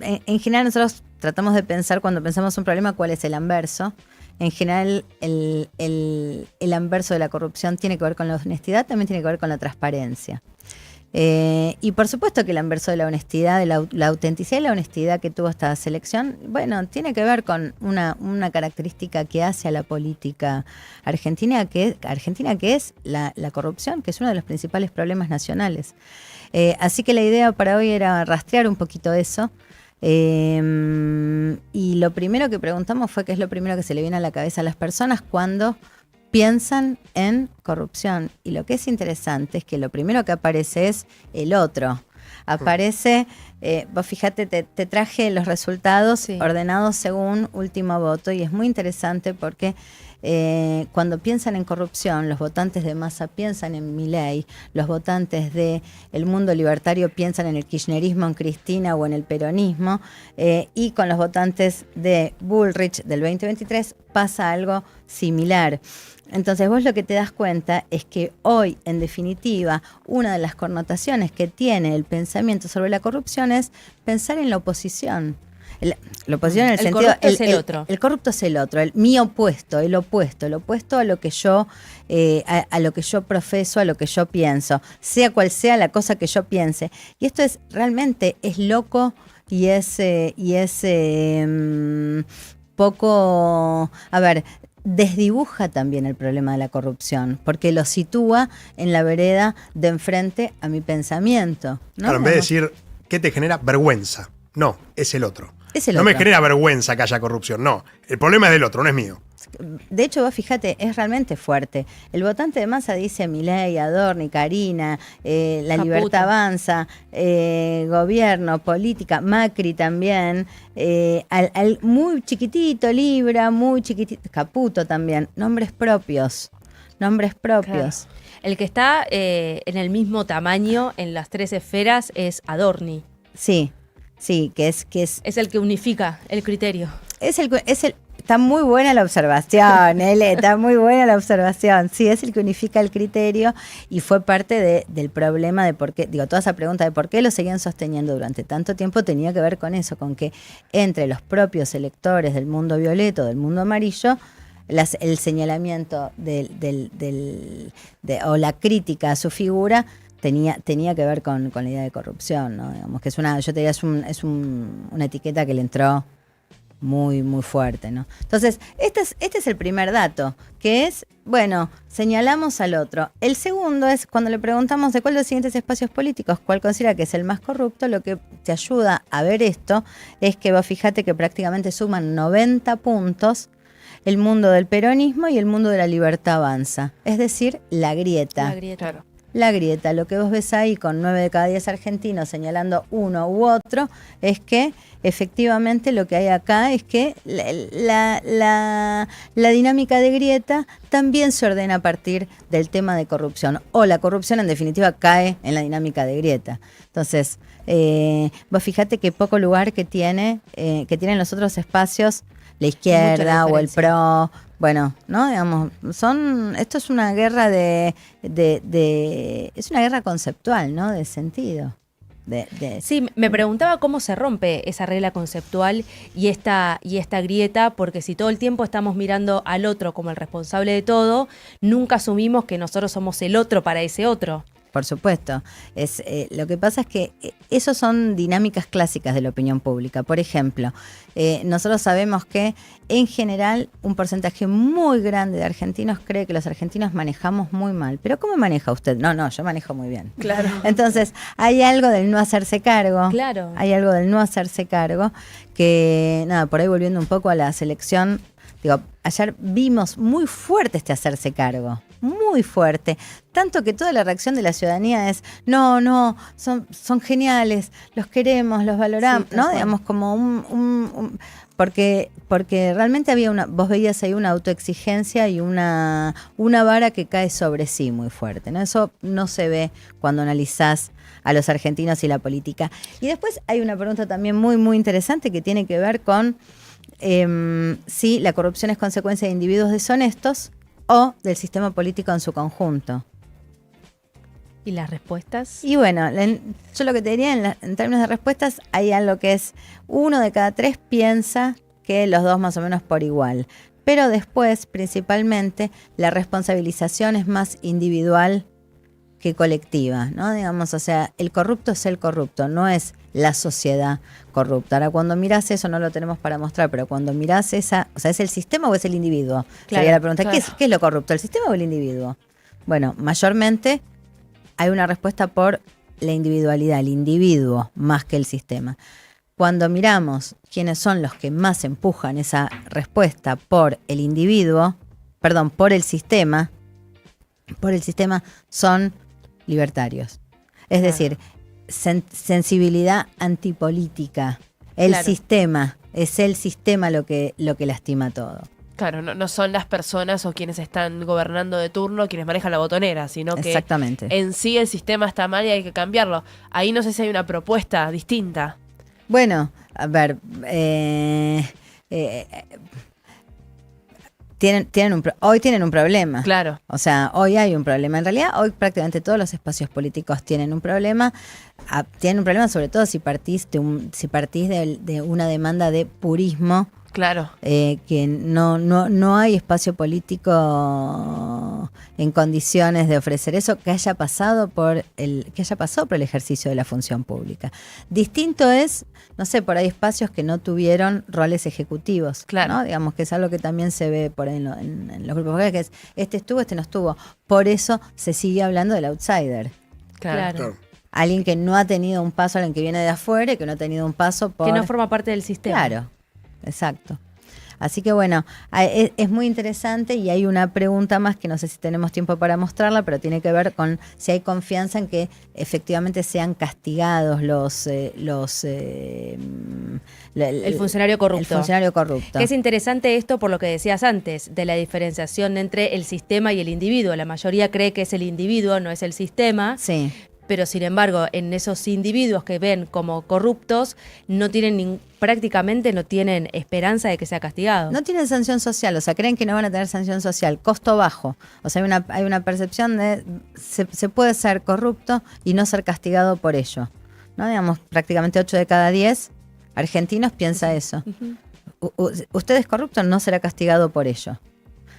en general nosotros tratamos de pensar, cuando pensamos un problema, cuál es el anverso. en general el anverso de la corrupción tiene que ver con la honestidad, también tiene que ver con la transparencia. Y por supuesto que el anverso de la honestidad, de la autenticidad y la honestidad que tuvo esta selección, bueno, tiene que ver con una característica que hace a la política argentina, que es la corrupción, que es uno de los principales problemas nacionales. Así que la idea para hoy era rastrear un poquito eso. Y lo primero que preguntamos fue qué es lo primero que se le viene a la cabeza a las personas cuando piensan en corrupción. Y lo que es interesante es que lo primero que aparece es el otro. Aparece, vos fíjate, te traje los resultados ordenados según último voto, y es muy interesante porque cuando piensan en corrupción, los votantes de Massa piensan en Milei, los votantes del mundo libertario piensan en el kirchnerismo, en Cristina o en el peronismo, y con los votantes de Bullrich del 2023 pasa algo similar. Entonces vos lo que te das cuenta es que hoy, en definitiva, una de las connotaciones que tiene el pensamiento sobre la corrupción es pensar en la oposición. La oposición en el sentido... corrupto es el otro. El corrupto es el otro, mi opuesto, el opuesto a lo que yo a lo que yo profeso, a lo que yo pienso, sea cual sea la cosa que yo piense. Y esto es realmente es loco y es poco... A ver, desdibuja también el problema de la corrupción, porque lo sitúa en la vereda de enfrente a mi pensamiento, ¿no? Claro, en vez de decir, ¿qué te genera? Vergüenza. No, es el otro. No me genera vergüenza que haya corrupción, no. El problema es del otro, no es mío. De hecho, vos fíjate, es realmente fuerte. El votante de Massa dice Milei, Adorni, Carina, La Libertad Avanza, gobierno, política, Macri también, al muy chiquitito, Libra, muy chiquitito, Caputo también, nombres propios. Claro. El que está en el mismo tamaño en las tres esferas es Adorni. Sí, que es el que unifica el criterio. Está muy buena la observación, está muy buena la observación. Sí, es el que unifica el criterio y fue parte del problema de por qué, toda esa pregunta de por qué lo seguían sosteniendo durante tanto tiempo tenía que ver con eso, con que entre los propios electores del mundo violeto, del mundo amarillo, el señalamiento o la crítica a su figura tenía que ver con la idea de corrupción, ¿no? Digamos que yo te diría, es una etiqueta que le entró muy, muy fuerte, ¿no? Entonces, este es el primer dato, que es, bueno, señalamos al otro. El segundo es, cuando le preguntamos de cuál de los siguientes espacios políticos, cuál considera que es el más corrupto, lo que te ayuda a ver esto es que vos fíjate que prácticamente suman 90 puntos el mundo del peronismo y el mundo de La Libertad Avanza. Es decir, la grieta. La grieta. Claro. La grieta, lo que vos ves ahí con 9 de cada 10 argentinos señalando uno u otro, es que efectivamente lo que hay acá es que la dinámica de grieta también se ordena a partir del tema de corrupción, o la corrupción en definitiva cae en la dinámica de grieta. Entonces, vos fíjate que poco lugar que tienen los otros espacios, la izquierda o el PRO. Bueno, ¿no? Digamos, esto es una guerra es una guerra conceptual, ¿no? De sentido. Sí, me preguntaba cómo se rompe esa regla conceptual y esta grieta, porque si todo el tiempo estamos mirando al otro como el responsable de todo, nunca asumimos que nosotros somos el otro para ese otro. Por supuesto. Lo que pasa es que esos son dinámicas clásicas de la opinión pública. Por ejemplo, nosotros sabemos que en general un porcentaje muy grande de argentinos cree que los argentinos manejamos muy mal. ¿Pero cómo maneja usted? No, yo manejo muy bien. Claro. Entonces, hay algo del no hacerse cargo. Claro. Hay algo del no hacerse cargo que, por ahí volviendo un poco a la selección, ayer vimos muy fuerte este hacerse cargo. Muy fuerte, tanto que toda la reacción de la ciudadanía es no, son geniales, los queremos, los valoramos, sí, ¿no? Digamos como porque realmente había vos veías ahí una autoexigencia y una vara que cae sobre sí muy fuerte, ¿no? Eso no se ve cuando analizás a los argentinos y la política. Y después hay una pregunta también muy, muy interesante que tiene que ver con si la corrupción es consecuencia de individuos deshonestos o del sistema político en su conjunto. ¿Y las respuestas? Y bueno, yo lo que te diría en términos de respuestas, hay algo que es 1 de cada 3 piensa que los dos más o menos por igual. pero después, principalmente, la responsabilización es más individual que colectiva, ¿no? Digamos, o sea, el corrupto es el corrupto, no es la sociedad corrupta. Ahora, cuando mirás eso, no lo tenemos para mostrar, pero cuando mirás esa, o sea, ¿es el sistema o es el individuo? Claro, sería la pregunta, claro. ¿qué es lo corrupto, el sistema o el individuo? Bueno, mayormente hay una respuesta por la individualidad, el individuo más que el sistema. Cuando miramos quiénes son los que más empujan esa respuesta por el individuo, perdón, por el sistema son libertarios. Es decir, sensibilidad antipolítica. El sistema, es el sistema lo que lastima todo. Claro, no son las personas o quienes están gobernando de turno quienes manejan la botonera, sino que en sí el sistema está mal y hay que cambiarlo. Ahí no sé si hay una propuesta distinta. Bueno, a ver, hoy tienen un problema. Claro. O sea, hoy hay un problema. En realidad, hoy prácticamente todos los espacios políticos tienen un problema. Tienen un problema sobre todo si partís de una demanda de purismo. Claro. Que no hay espacio político en condiciones de ofrecer eso que haya pasado por el ejercicio de la función pública. Distinto es, no sé, por ahí espacios que no tuvieron roles ejecutivos, claro, ¿no? Digamos que es algo que también se ve por ahí en los grupos populares, que es este estuvo, este no estuvo. Por eso se sigue hablando del outsider. Claro. Alguien que no ha tenido un paso, alguien que viene de afuera y que no ha tenido un paso por... Que no forma parte del sistema. Claro. Exacto. Así que bueno, es muy interesante y hay una pregunta más que no sé si tenemos tiempo para mostrarla, pero tiene que ver con si hay confianza en que efectivamente sean castigados el funcionario corrupto. El funcionario corrupto. Que es interesante esto por lo que decías antes, de la diferenciación entre el sistema y el individuo. La mayoría cree que es el individuo, no es el sistema. Sí. Pero sin embargo, en esos individuos que ven como corruptos, prácticamente no tienen esperanza de que sea castigado. No tienen sanción social, o sea, creen que no van a tener sanción social, costo bajo. O sea, hay una percepción de se puede ser corrupto y no ser castigado por ello. ¿No? Digamos, prácticamente 8 de cada 10 argentinos piensa eso. Usted es corrupto, no será castigado por ello.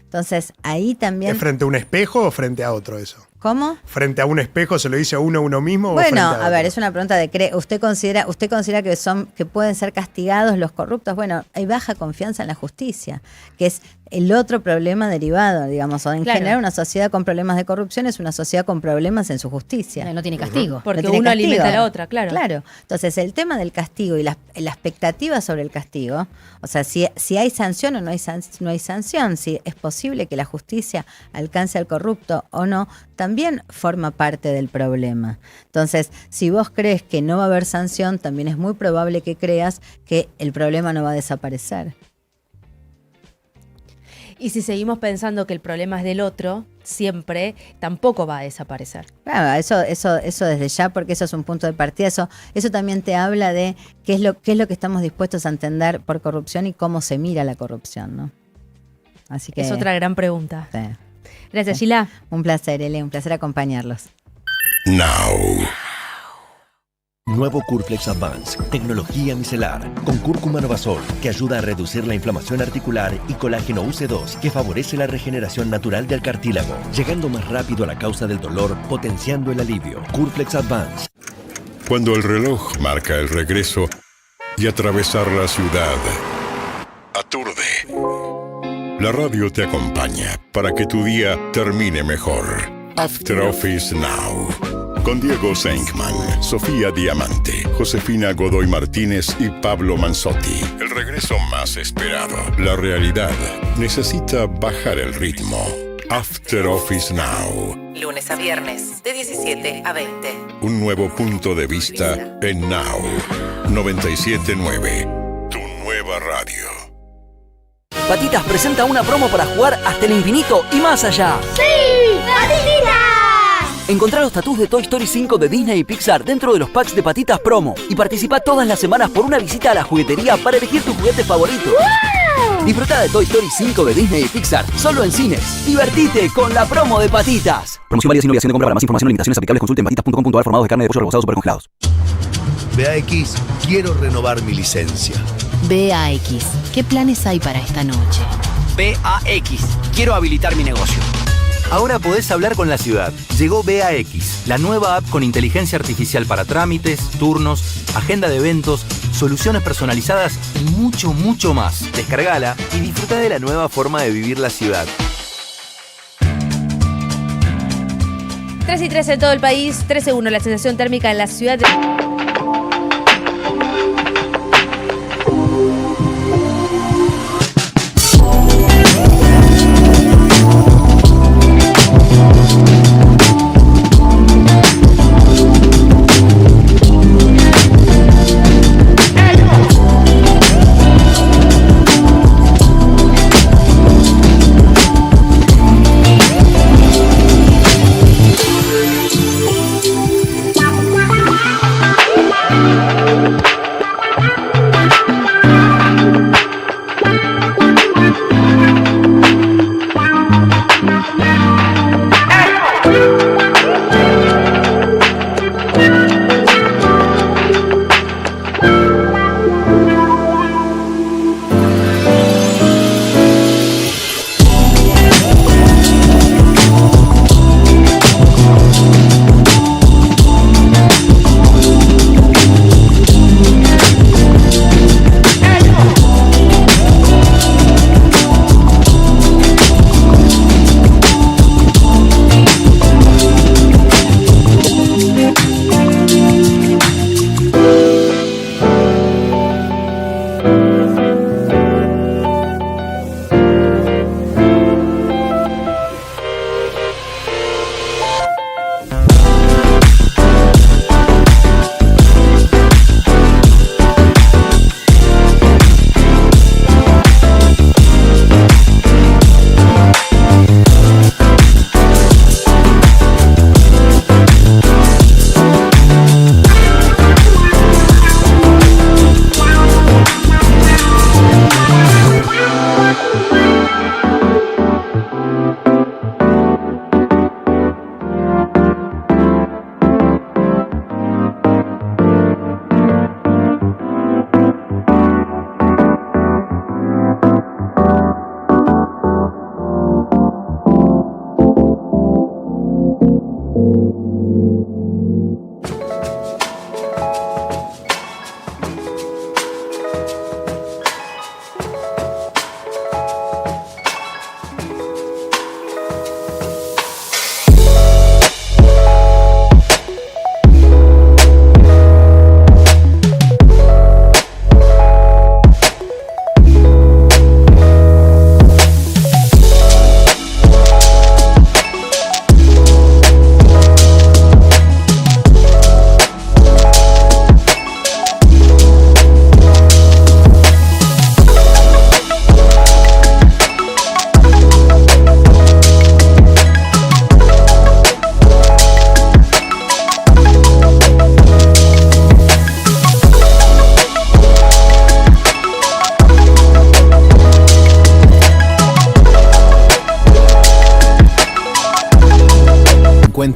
Entonces, ahí también... ¿Es frente a un espejo o frente a otro eso? ¿Cómo? ¿Frente a un espejo se lo dice a uno mismo? Bueno, o frente a ver, es una pregunta de ¿usted considera que pueden ser castigados los corruptos? Bueno, hay baja confianza en la justicia, que es el otro problema derivado, digamos, o en general una sociedad con problemas de corrupción es una sociedad con problemas en su justicia. No tiene castigo. Porque no tiene uno castigo. alimenta a la otra, claro. Claro. Entonces, el tema del castigo y la expectativa sobre el castigo, o sea, si hay sanción o no hay sanción, si es posible que la justicia alcance al corrupto o no, también forma parte del problema. Entonces, si vos crees que no va a haber sanción, también es muy probable que creas que el problema no va a desaparecer. Y si seguimos pensando que el problema es del otro, siempre tampoco va a desaparecer. Claro, eso desde ya, porque eso es un punto de partida. Eso también te habla de qué es lo que estamos dispuestos a entender por corrupción y cómo se mira la corrupción, ¿no? Así que es otra gran pregunta. Sí. Gracias, Gila. Un placer, Ele, un placer acompañarlos. Now. Nuevo Curflex Advance, tecnología micelar, con cúrcuma novasol, que ayuda a reducir la inflamación articular, y colágeno UC2, que favorece la regeneración natural del cartílago, llegando más rápido a la causa del dolor, potenciando el alivio. Curflex Advance. Cuando el reloj marca el regreso y atravesar la ciudad aturde, la radio te acompaña para que tu día termine mejor. After Office Now. Con Diego Senkman, Sofía Diamante, Josefina Godoy Martínez y Pablo Manzotti. El regreso más esperado. La realidad necesita bajar el ritmo. After Office Now. Lunes a viernes, de 17 a 20. Un nuevo punto de vista en Now. 97.9. Tu nueva radio. Patitas presenta una promo para jugar hasta el infinito y más allá. ¡Sí! ¡Patitas! Encontrá los tatús de Toy Story 5 de Disney y Pixar dentro de los packs de Patitas Promo y participa todas las semanas por una visita a la juguetería para elegir tu juguete favorito. ¡Wow! Disfruta de Toy Story 5 de Disney y Pixar solo en cines. Divertite con la promo de Patitas. Promoción válida sin obligación de compra. Para más información o limitaciones aplicables consulte en patitas.com.ar. Formados de carne de pollo rebozados super congelados. BAX, quiero renovar mi licencia. BAX, ¿qué planes hay para esta noche? BAX. Quiero habilitar mi negocio. Ahora podés hablar con la ciudad. Llegó BAX, la nueva app con inteligencia artificial para trámites, turnos, agenda de eventos, soluciones personalizadas y mucho, mucho más. Descargala y disfruta de la nueva forma de vivir la ciudad. 3:13 en todo el país, 13:1 la sensación térmica en la ciudad de...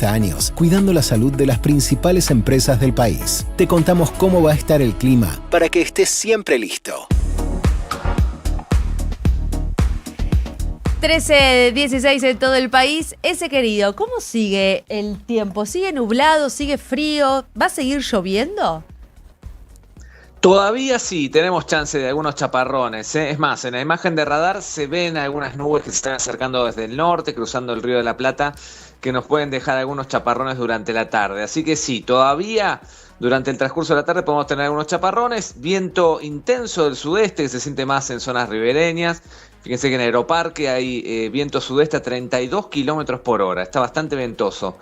años, cuidando la salud de las principales empresas del país. Te contamos cómo va a estar el clima para que estés siempre listo. 13:16 en todo el país. Ese querido, ¿cómo sigue el tiempo? ¿Sigue nublado? ¿Sigue frío? ¿Va a seguir lloviendo? Todavía sí, tenemos chance de algunos chaparrones, ¿eh? Es más, en la imagen de radar se ven algunas nubes que se están acercando desde el norte, cruzando el Río de la Plata, que nos pueden dejar algunos chaparrones durante la tarde. Así que sí, todavía durante el transcurso de la tarde podemos tener algunos chaparrones, viento intenso del sudeste que se siente más en zonas ribereñas. Fíjense que en Aeroparque hay viento sudeste a 32 kilómetros por hora, está bastante ventoso.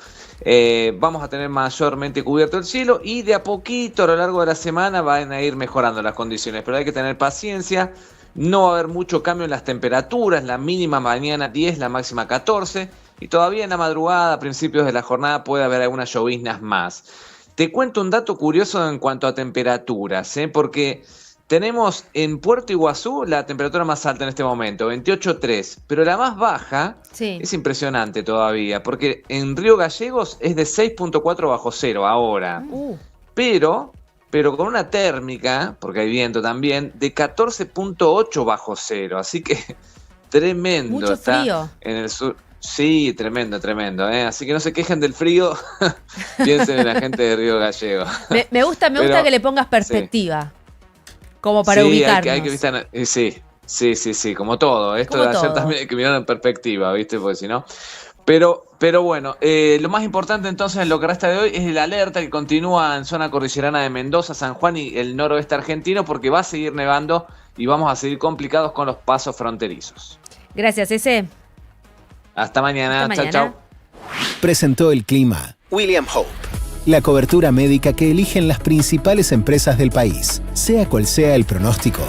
Vamos a tener mayormente cubierto el cielo y de a poquito a lo largo de la semana van a ir mejorando las condiciones, pero hay que tener paciencia. No va a haber mucho cambio en las temperaturas, la mínima mañana 10, la máxima 14, y todavía en la madrugada, a principios de la jornada, puede haber algunas lloviznas más. Te cuento un dato curioso en cuanto a temperaturas, porque tenemos en Puerto Iguazú la temperatura más alta en este momento, 28,3, pero la más baja es impresionante todavía, porque en Río Gallegos es de 6,4 bajo cero ahora, pero con una térmica, porque hay viento también, de 14,8 bajo cero, así que tremendo. Mucho está frío. En el sur. Sí, tremendo, tremendo. Así que no se quejen del frío, piensen en la gente de Río Gallego. Me gusta que le pongas perspectiva, como para sí, ubicarnos. hay que visitar, sí, como todo. Esto de ayer también hay que mirar en perspectiva, ¿viste? Porque si no... Pero bueno, lo más importante entonces en lo que resta de hoy es el alerta que continúa en zona cordillerana de Mendoza, San Juan y el noroeste argentino, porque va a seguir nevando y vamos a seguir complicados con los pasos fronterizos. Gracias, ese. Hasta mañana. Chao, chao. Presentó el clima William Hope, la cobertura médica que eligen las principales empresas del país, sea cual sea el pronóstico.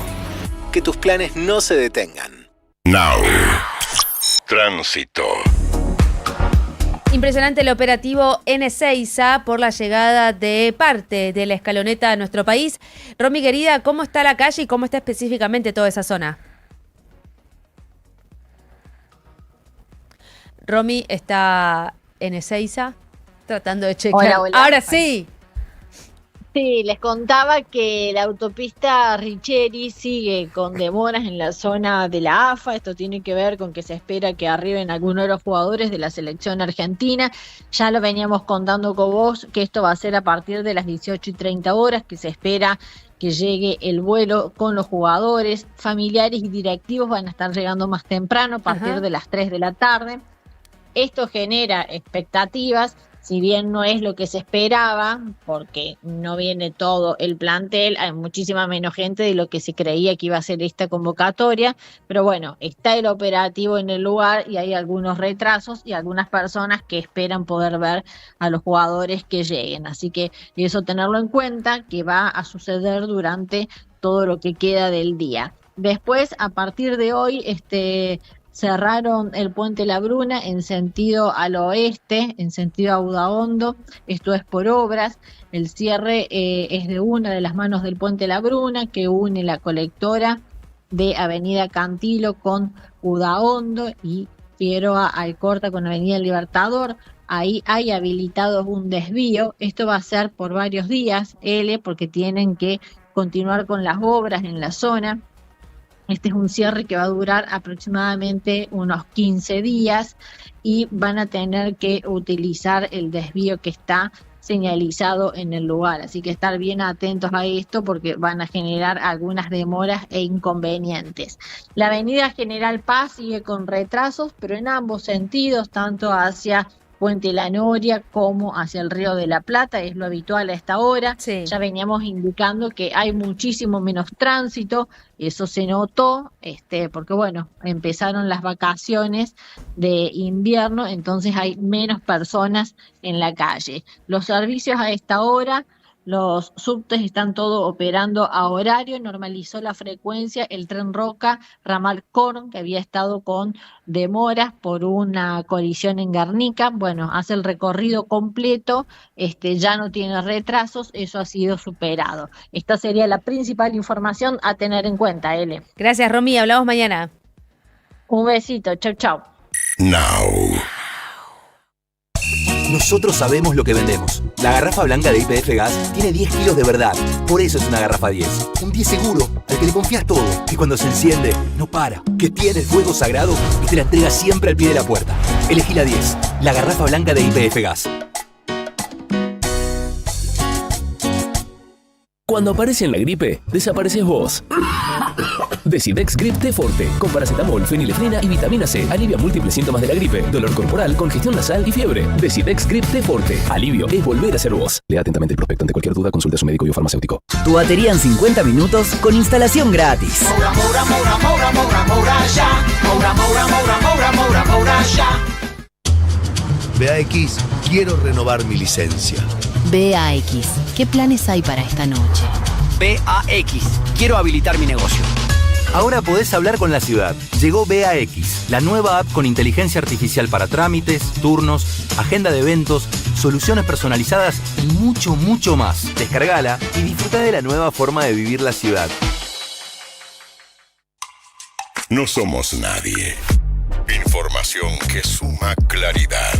Que tus planes no se detengan. Now. Tránsito. Impresionante el operativo en Ezeiza por la llegada de parte de la escaloneta a nuestro país. Romy, querida, ¿cómo está la calle y cómo está específicamente toda esa zona? Romy está en Ezeiza tratando de chequear. Hola. Ahora sí. Sí, les contaba que la autopista Richeri sigue con demoras en la zona de la AFA. Esto tiene que ver con que se espera que arriben algunos de los jugadores de la selección argentina. Ya lo veníamos contando con vos, que esto va a ser a partir de las 18:30, que se espera que llegue el vuelo con los jugadores. Familiares y directivos van a estar llegando más temprano, a partir de las 3 de la tarde. Esto genera expectativas. Si bien no es lo que se esperaba, porque no viene todo el plantel, hay muchísima menos gente de lo que se creía que iba a ser esta convocatoria, pero bueno, está el operativo en el lugar y hay algunos retrasos y algunas personas que esperan poder ver a los jugadores que lleguen. Así que eso tenerlo en cuenta, que va a suceder durante todo lo que queda del día. Después, a partir de hoy, cerraron el puente La Bruna en sentido al oeste, en sentido a Udaondo. Esto es por obras. El cierre es de una de las manos del puente La Bruna, que une la colectora de Avenida Cantilo con Udaondo y Figueroa Alcorta con Avenida Libertador. Ahí hay habilitados un desvío. Esto va a ser por varios días, porque tienen que continuar con las obras en la zona. Este es un cierre que va a durar aproximadamente unos 15 días y van a tener que utilizar el desvío que está señalizado en el lugar. Así que estar bien atentos a esto porque van a generar algunas demoras e inconvenientes. La avenida General Paz sigue con retrasos, pero en ambos sentidos, tanto hacia Puente La Noria como hacia el Río de la Plata, es lo habitual a esta hora. Sí. Ya veníamos indicando que hay muchísimo menos tránsito, eso se notó, porque bueno, empezaron las vacaciones de invierno, entonces hay menos personas en la calle. Los servicios a esta hora, los subtes están todos operando a horario, normalizó la frecuencia el tren Roca, ramal Corn, que había estado con demoras por una colisión en Guernica. Bueno, hace el recorrido completo, ya no tiene retrasos, eso ha sido superado. Esta sería la principal información a tener en cuenta, Ele. Gracias, Romy, hablamos mañana. Un besito, chau, chau. Now. Nosotros sabemos lo que vendemos. La garrafa blanca de YPF Gas tiene 10 kilos de verdad. Por eso es una garrafa 10. Un 10 seguro, al que le confías todo. Que cuando se enciende, no para. Que tiene el fuego sagrado y te la entrega siempre al pie de la puerta. Elegí la 10. La garrafa blanca de YPF Gas. Cuando aparece en la gripe, desapareces vos. Decidex Grip T Forte, con paracetamol, fenilefrina y vitamina C. Alivia múltiples síntomas de la gripe, dolor corporal, congestión nasal y fiebre. Decidex Grip T Forte. Alivio es volver a ser vos. Lea atentamente el prospecto. Ante cualquier duda, consulte a su médico y o farmacéutico. Tu batería en 50 minutos con instalación gratis. BAX, quiero renovar mi licencia. BAX, ¿qué planes hay para esta noche? BAX, quiero habilitar mi negocio. Ahora podés hablar con la ciudad. Llegó BAX, la nueva app con inteligencia artificial para trámites, turnos, agenda de eventos, soluciones personalizadas y mucho, mucho más. Descargala y disfruta de la nueva forma de vivir la ciudad. No somos nadie. Información que suma claridad.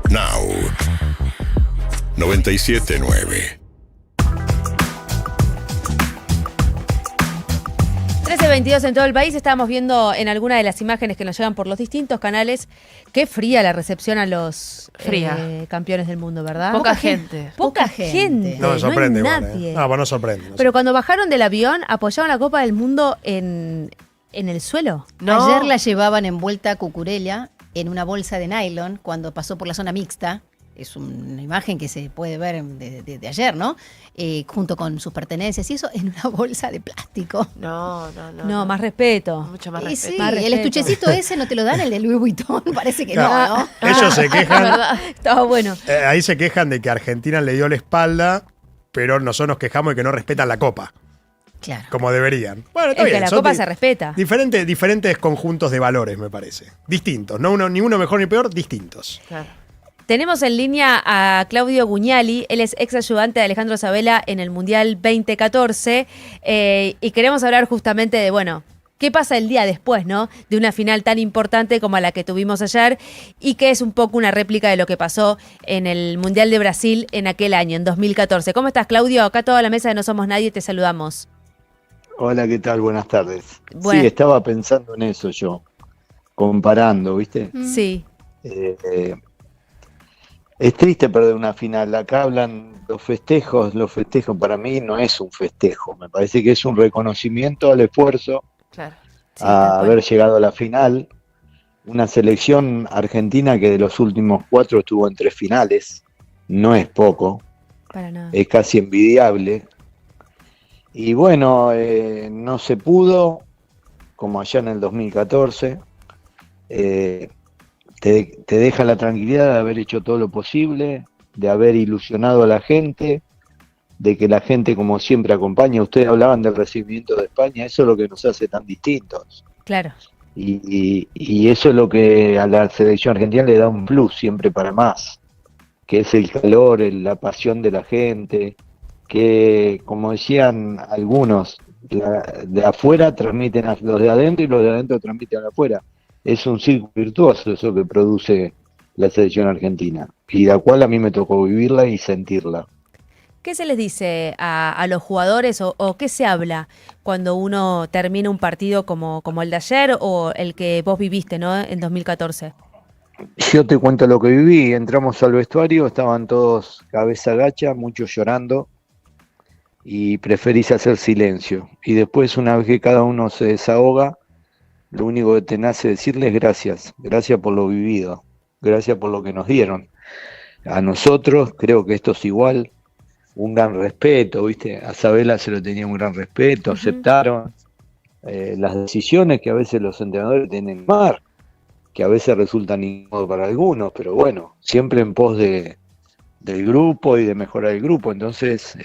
Now. 97.9. 13:22 en todo el país. Estábamos viendo en alguna de las imágenes que nos llegan por los distintos canales qué fría la recepción a los campeones del mundo, ¿verdad? Poca gente. Poca gente. No me sorprende. No hay igual, nadie. No, pues no sorprende. Pero cuando bajaron del avión, apoyaban la Copa del Mundo en el suelo. No. Ayer la llevaban envuelta a Cucurella en una bolsa de nylon cuando pasó por la zona mixta. Es una imagen que se puede ver de ayer, ¿no? Junto con sus pertenencias y eso en una bolsa de plástico. No, más respeto. Mucho más Y respeto. sí, Más el respeto. estuchecito ese no te lo dan, el de Louis Vuitton, parece que no. Ellos se quejan. ¿Verdad? Estaba bueno. Ahí se quejan de que Argentina le dio la espalda, pero nosotros nos quejamos de que no respetan la Copa. Claro. Como deberían. Bueno, está Es bien. que la son Copa se respeta. Diferentes conjuntos de valores, me parece. Distintos. No ni uno mejor ni peor, distintos. Claro. Tenemos en línea a Claudio Gugnali, él es ex ayudante de Alejandro Sabela en el Mundial 2014 y queremos hablar justamente de, bueno, qué pasa el día después, ¿no? De una final tan importante como la que tuvimos ayer y que es un poco una réplica de lo que pasó en el Mundial de Brasil en aquel año, en 2014. ¿Cómo estás, Claudio? Acá toda la mesa de No Somos Nadie te saludamos. Hola, ¿qué tal? Buenas tardes. Bueno. Sí, estaba pensando en eso yo, comparando, ¿viste? Sí. Es triste perder una final. Acá hablan los festejos para mí no es un festejo, me parece que es un reconocimiento al esfuerzo, Claro. a haber llegado a la final. Una selección argentina que de los últimos 4 estuvo en 3 finales, no es poco, Para nada. es casi envidiable. Y bueno, no se pudo, como allá en el 2014. Te deja la tranquilidad de haber hecho todo lo posible, de haber ilusionado a la gente, de que la gente como siempre acompaña. Ustedes hablaban del recibimiento de España, eso es lo que nos hace tan distintos. Claro. Y eso es lo que a la selección argentina le da un plus siempre para más, que es el calor, la pasión de la gente, que como decían algunos, de afuera transmiten a los de adentro y los de adentro transmiten a los de afuera. Es un círculo virtuoso eso que produce la selección argentina, y la cual a mí me tocó vivirla y sentirla. ¿Qué se les dice a los jugadores o qué se habla cuando uno termina un partido como el de ayer o el que vos viviste, ¿no? En 2014. Yo te cuento lo que viví. Entramos al vestuario, estaban todos cabeza gacha, muchos llorando, y preferís hacer silencio. Y después, una vez que cada uno se desahoga, lo único que te nace decirles gracias. Gracias por lo vivido. Gracias por lo que nos dieron. A nosotros, creo que esto es igual, un gran respeto, ¿viste? A Sabela se lo tenía un gran respeto, aceptaron las decisiones que a veces los entrenadores tienen que tomar, que a veces resultan incómodos para algunos, pero bueno, siempre en pos del grupo y de mejorar el grupo. Entonces,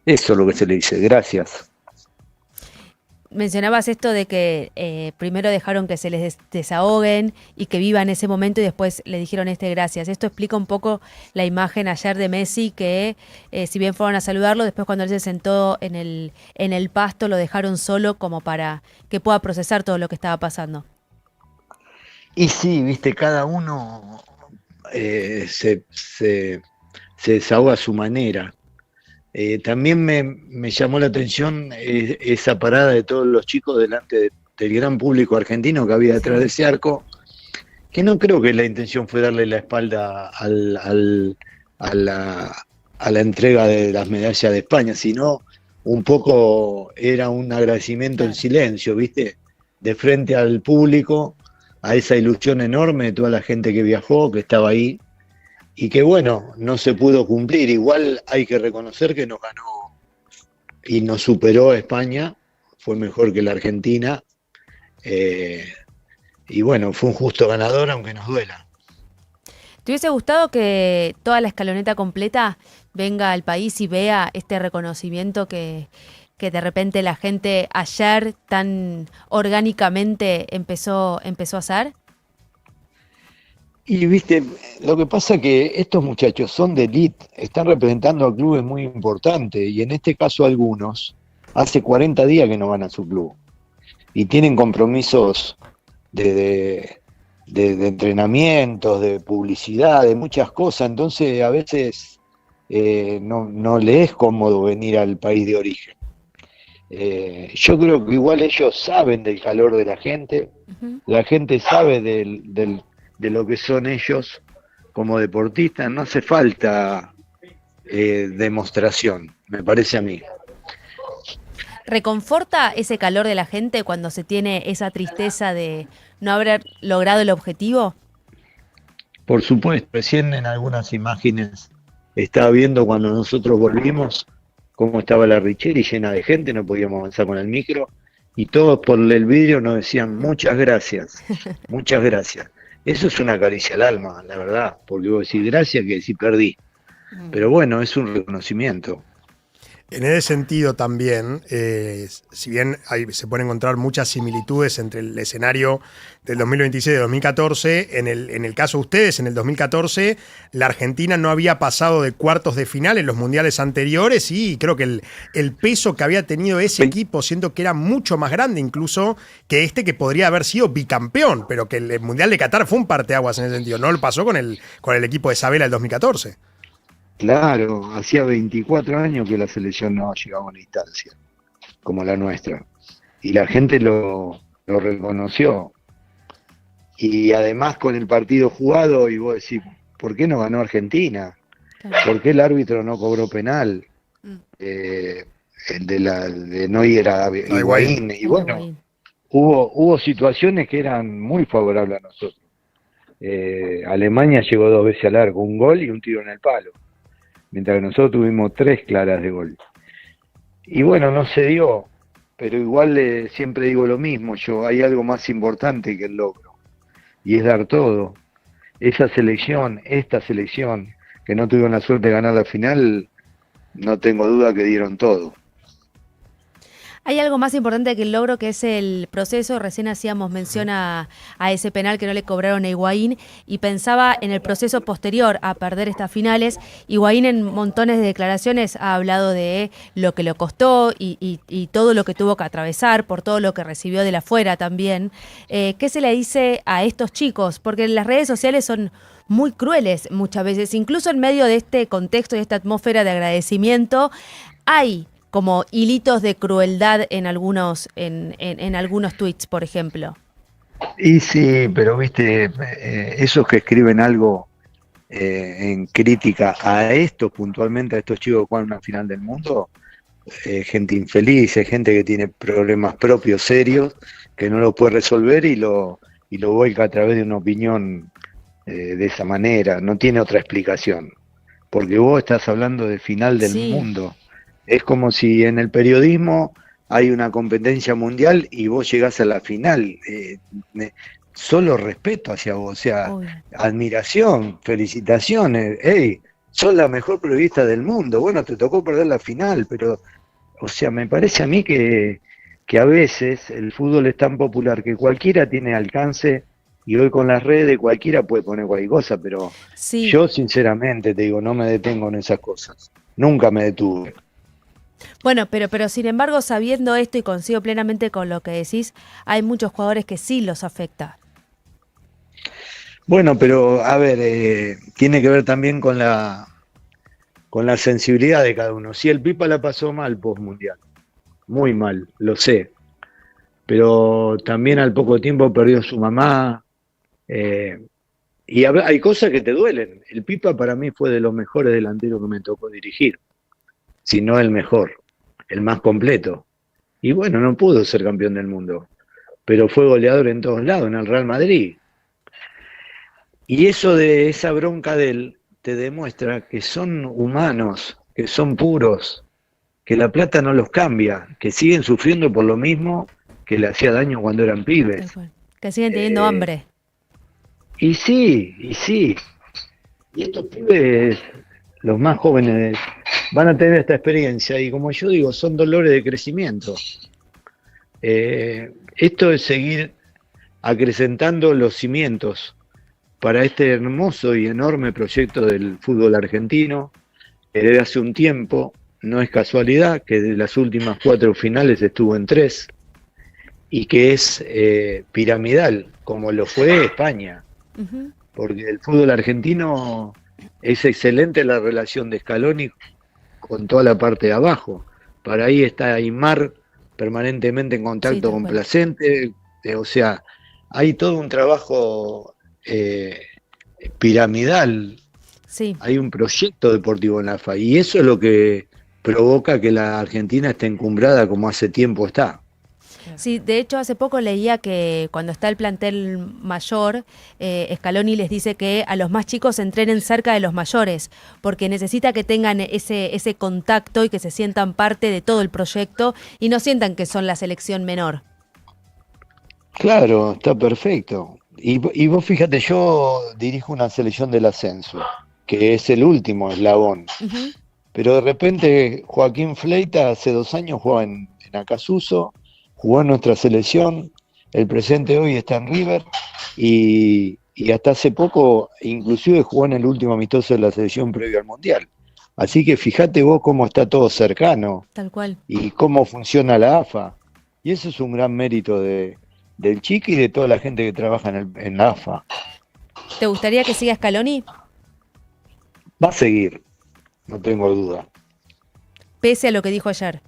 eso es lo que se le dice, gracias. Mencionabas esto de que primero dejaron que se les desahoguen y que vivan ese momento y después le dijeron gracias. Esto explica un poco la imagen ayer de Messi que si bien fueron a saludarlo, después cuando él se sentó en el pasto lo dejaron solo como para que pueda procesar todo lo que estaba pasando. Y sí, viste, cada uno se desahoga a su manera. También me llamó la atención esa parada de todos los chicos delante del gran público argentino que había detrás de ese arco, que no creo que la intención fue darle la espalda a la entrega de las medallas de España, sino un poco era un agradecimiento en silencio, ¿viste? De frente al público, a esa ilusión enorme de toda la gente que viajó, que estaba ahí, y que bueno, no se pudo cumplir. Igual hay que reconocer que nos ganó y nos superó a España, fue mejor que la Argentina, y bueno, fue un justo ganador, aunque nos duela. ¿Te hubiese gustado que toda la escaloneta completa venga al país y vea este reconocimiento que de repente la gente ayer tan orgánicamente empezó a hacer? Y viste, lo que pasa es que estos muchachos son de elite, están representando a clubes muy importantes, y en este caso algunos, hace 40 días que no van a su club, y tienen compromisos de entrenamientos, de publicidad, de muchas cosas, entonces a veces no le es cómodo venir al país de origen. Yo creo que igual ellos saben del calor de la gente sabe de lo que son ellos como deportistas, no hace falta demostración, me parece a mí. ¿Reconforta ese calor de la gente cuando se tiene esa tristeza de no haber logrado el objetivo? Por supuesto, recién en algunas imágenes estaba viendo cuando nosotros volvimos cómo estaba la Richeri llena de gente, no podíamos avanzar con el micro y todos por el vidrio nos decían muchas gracias, muchas gracias. Eso es una caricia al alma, la verdad, porque vos decís gracias que decís perdí. Pero bueno, es un reconocimiento. En ese sentido también, si bien se pueden encontrar muchas similitudes entre el escenario del 2026 y del 2014, en el caso de ustedes, en el 2014, la Argentina no había pasado de cuartos de final en los mundiales anteriores y creo que el peso que había tenido ese equipo, siento que era mucho más grande incluso que este que podría haber sido bicampeón, pero que el Mundial de Qatar fue un parteaguas en ese sentido, no lo pasó con el equipo de Sabela del 2014. Claro, hacía 24 años que la selección no llegaba a una instancia como la nuestra. Y la gente lo reconoció. Y además con el partido jugado, y vos decís, ¿por qué no ganó Argentina? ¿Por qué el árbitro no cobró penal? El de no ir a Higuaín. Y bueno, hubo situaciones que eran muy favorables a nosotros. Alemania llegó 2 veces al arco, un gol y un tiro en el palo. Mientras que nosotros tuvimos 3 claras de gol. Y bueno, no se dio, pero igual siempre digo lo mismo, hay algo más importante que el logro, y es dar todo. Esta selección, que no tuvieron la suerte de ganar la final, no tengo duda que dieron todo. Hay algo más importante que el logro, que es el proceso. Recién hacíamos mención a ese penal que no le cobraron a Higuaín y pensaba en el proceso posterior a perder estas finales. Higuaín en montones de declaraciones ha hablado de lo que le costó y todo lo que tuvo que atravesar, por todo lo que recibió de la afuera también. ¿Qué se le dice a estos chicos? Porque las redes sociales son muy crueles muchas veces, incluso en medio de este contexto y esta atmósfera de agradecimiento, hay como hilitos de crueldad en algunos tweets, por ejemplo. Y sí, pero viste, esos que escriben algo en crítica a estos puntualmente, a estos chicos que juegan una final del mundo, gente infeliz, gente que tiene problemas propios serios, que no lo puede resolver y lo vuelca a través de una opinión de esa manera, no tiene otra explicación. Porque vos estás hablando de final del mundo. Es como si en el periodismo hay una competencia mundial y vos llegás a la final. Solo respeto hacia vos, o sea, admiración, felicitaciones. Hey, sos la mejor periodista del mundo. Bueno, te tocó perder la final, pero, o sea, me parece a mí que a veces el fútbol es tan popular que cualquiera tiene alcance y hoy con las redes cualquiera puede poner cualquier cosa, pero yo sinceramente te digo, no me detengo en esas cosas. Nunca me detuve. Bueno, pero sin embargo, sabiendo esto y coincido plenamente con lo que decís, hay muchos jugadores que sí los afecta. Bueno, pero a ver, tiene que ver también con la sensibilidad de cada uno. Si el Pipa la pasó mal post-mundial, muy mal, lo sé, pero también al poco tiempo perdió su mamá, y hay cosas que te duelen. El Pipa para mí fue de los mejores delanteros que me tocó dirigir, si no el mejor, el más completo. Y bueno, no pudo ser campeón del mundo, pero fue goleador en todos lados, en el Real Madrid. Y eso de esa bronca de él te demuestra que son humanos, que son puros, que la plata no los cambia, que siguen sufriendo por lo mismo que le hacía daño cuando eran pibes. Que siguen teniendo hambre. Y sí. Y estos pibes, los más jóvenes, van a tener esta experiencia y como yo digo, son dolores de crecimiento. Esto es seguir acrecentando los cimientos para este hermoso y enorme proyecto del fútbol argentino, que desde hace un tiempo, no es casualidad, que de las últimas 4 finales estuvo en 3, y que es piramidal, como lo fue España, porque el fútbol argentino es excelente la relación de Scaloni con toda la parte de abajo. Para ahí está Aimar permanentemente en contacto con Placente, o sea, hay todo un trabajo piramidal, hay un proyecto deportivo en la AFA, y eso es lo que provoca que la Argentina esté encumbrada como hace tiempo está. Sí, de hecho hace poco leía que cuando está el plantel mayor, Scaloni les dice que a los más chicos entrenen cerca de los mayores, porque necesita que tengan ese contacto y que se sientan parte de todo el proyecto y no sientan que son la selección menor. Claro, está perfecto. Y vos fíjate, yo dirijo una selección del ascenso, que es el último eslabón. Pero de repente Joaquín Fleita hace 2 años jugaba en Acasuso, jugó en nuestra selección, el presente hoy está en River y hasta hace poco inclusive jugó en el último amistoso de la selección previo al Mundial. Así que fíjate vos cómo está todo cercano. Tal cual. Y cómo funciona la AFA. Y eso es un gran mérito del Chiqui y de toda la gente que trabaja en la AFA. ¿Te gustaría que siga Scaloni? Va a seguir, no tengo duda. Pese a lo que dijo ayer.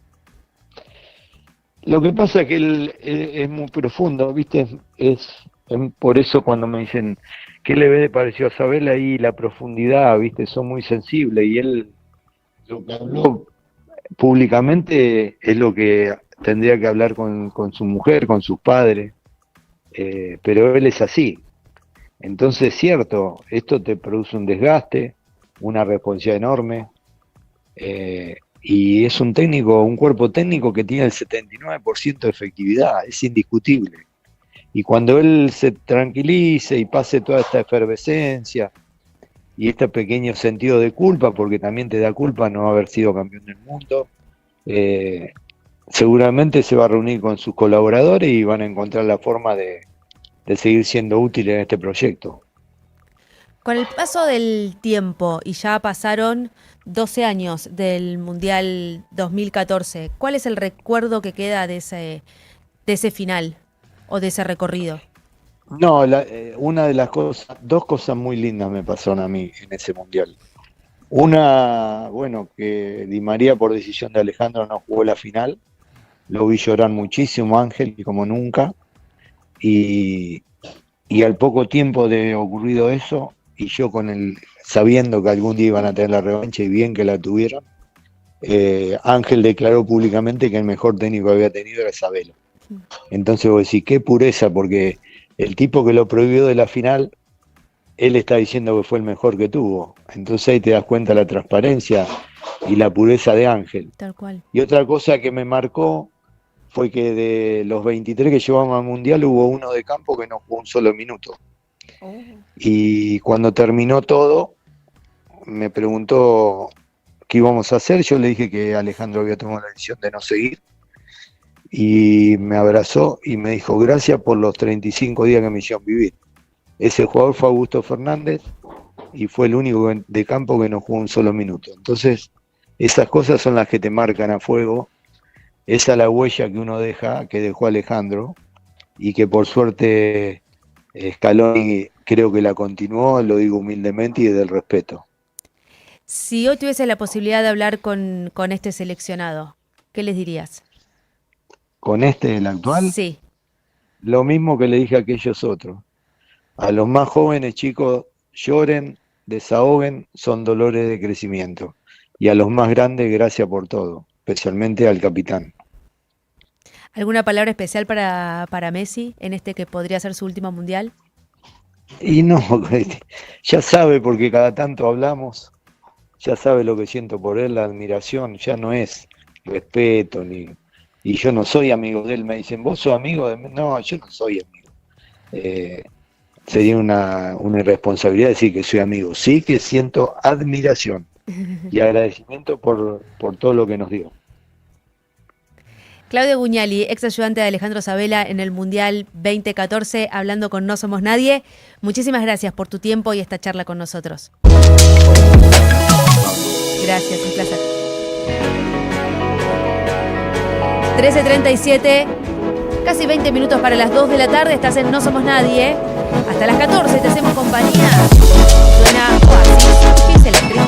Lo que pasa es que él es muy profundo, ¿viste? Es por eso cuando me dicen ¿qué le pareció a Sabela ahí? La profundidad, ¿viste? Son muy sensibles y él lo que habló públicamente es lo que tendría que hablar con su mujer, con sus padres, pero él es así. Entonces, cierto, esto te produce un desgaste, una responsabilidad enorme, y es un cuerpo técnico que tiene el 79% de efectividad, es indiscutible. Y cuando él se tranquilice y pase toda esta efervescencia y este pequeño sentido de culpa, porque también te da culpa no haber sido campeón del mundo, seguramente se va a reunir con sus colaboradores y van a encontrar la forma de seguir siendo útiles en este proyecto. Con el paso del tiempo, y ya pasaron 12 años del Mundial 2014, ¿cuál es el recuerdo que queda de ese final o de ese recorrido? No, una de las cosas, 2 cosas muy lindas me pasaron a mí en ese Mundial. Una, bueno, que Di María por decisión de Alejandro no jugó la final, lo vi llorar muchísimo, Ángel, como nunca, y al poco tiempo de ocurrido eso, y yo sabiendo que algún día iban a tener la revancha y bien que la tuvieron, Ángel declaró públicamente que el mejor técnico que había tenido era Sabela. Entonces vos decís, qué pureza, porque el tipo que lo prohibió de la final, él está diciendo que fue el mejor que tuvo. Entonces ahí te das cuenta la transparencia y la pureza de Ángel. Tal cual. Y otra cosa que me marcó fue que de los 23 que llevamos al Mundial hubo uno de campo que no jugó un solo minuto. Y cuando terminó todo, me preguntó qué íbamos a hacer. Yo le dije que Alejandro había tomado la decisión de no seguir. Y me abrazó y me dijo, gracias por los 35 días que me hicieron vivir. Ese jugador fue Augusto Fernández y fue el único de campo que no jugó un solo minuto. Entonces, esas cosas son las que te marcan a fuego. Esa es la huella que uno deja, que dejó Alejandro, y que por suerte Scaloni creo que la continuó, lo digo humildemente y desde el respeto. Si hoy tuviese la posibilidad de hablar con este seleccionado, ¿qué les dirías? ¿Con el actual? Sí. Lo mismo que le dije a aquellos otros. A los más jóvenes, chicos, lloren, desahoguen, son dolores de crecimiento. Y a los más grandes, gracias por todo, especialmente al capitán. ¿Alguna palabra especial para Messi en este que podría ser su último mundial? Y no, ya sabe, porque cada tanto hablamos, ya sabe lo que siento por él, la admiración, ya no es respeto, y yo no soy amigo de él. Me dicen, ¿vos sos amigo de mí? No, yo no soy amigo. Sería una irresponsabilidad decir que soy amigo. Sí que siento admiración y agradecimiento por todo lo que nos dio. Claudio Gugnali, ex ayudante de Alejandro Sabela en el Mundial 2014, hablando con No Somos Nadie. Muchísimas gracias por tu tiempo y esta charla con nosotros. Gracias, un placer. 13:37, casi 20 minutos para las 2 de la tarde. Estás en No Somos Nadie. Hasta las 14 te hacemos compañía. Suena Oasis, Kiss Electric.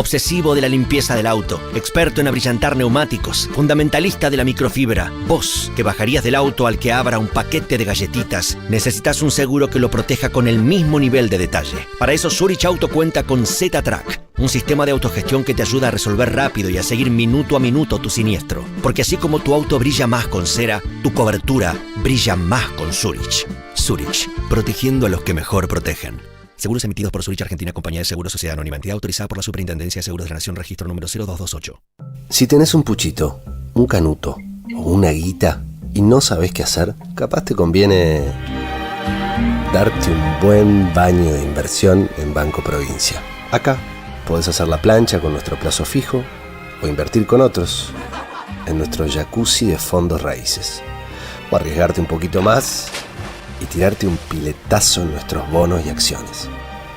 obsesivo de la limpieza del auto, experto en abrillantar neumáticos, fundamentalista de la microfibra. Vos, que bajarías del auto al que abra un paquete de galletitas, necesitas un seguro que lo proteja con el mismo nivel de detalle. Para eso Zurich Auto cuenta con Z-Track, un sistema de autogestión que te ayuda a resolver rápido y a seguir minuto a minuto tu siniestro. Porque así como tu auto brilla más con cera, tu cobertura brilla más con Zurich. Zurich, protegiendo a los que mejor protegen. Seguros emitidos por Zurich Argentina, Compañía de Seguros, Sociedad Anónima, entidad autorizada por la Superintendencia de Seguros de la Nación, registro número 0228. Si tenés un puchito, un canuto o una guita y no sabés qué hacer, capaz te conviene darte un buen baño de inversión en Banco Provincia. Acá podés hacer la plancha con nuestro plazo fijo o invertir con otros en nuestro jacuzzi de fondos raíces. O arriesgarte un poquito más y tirarte un piletazo en nuestros bonos y acciones.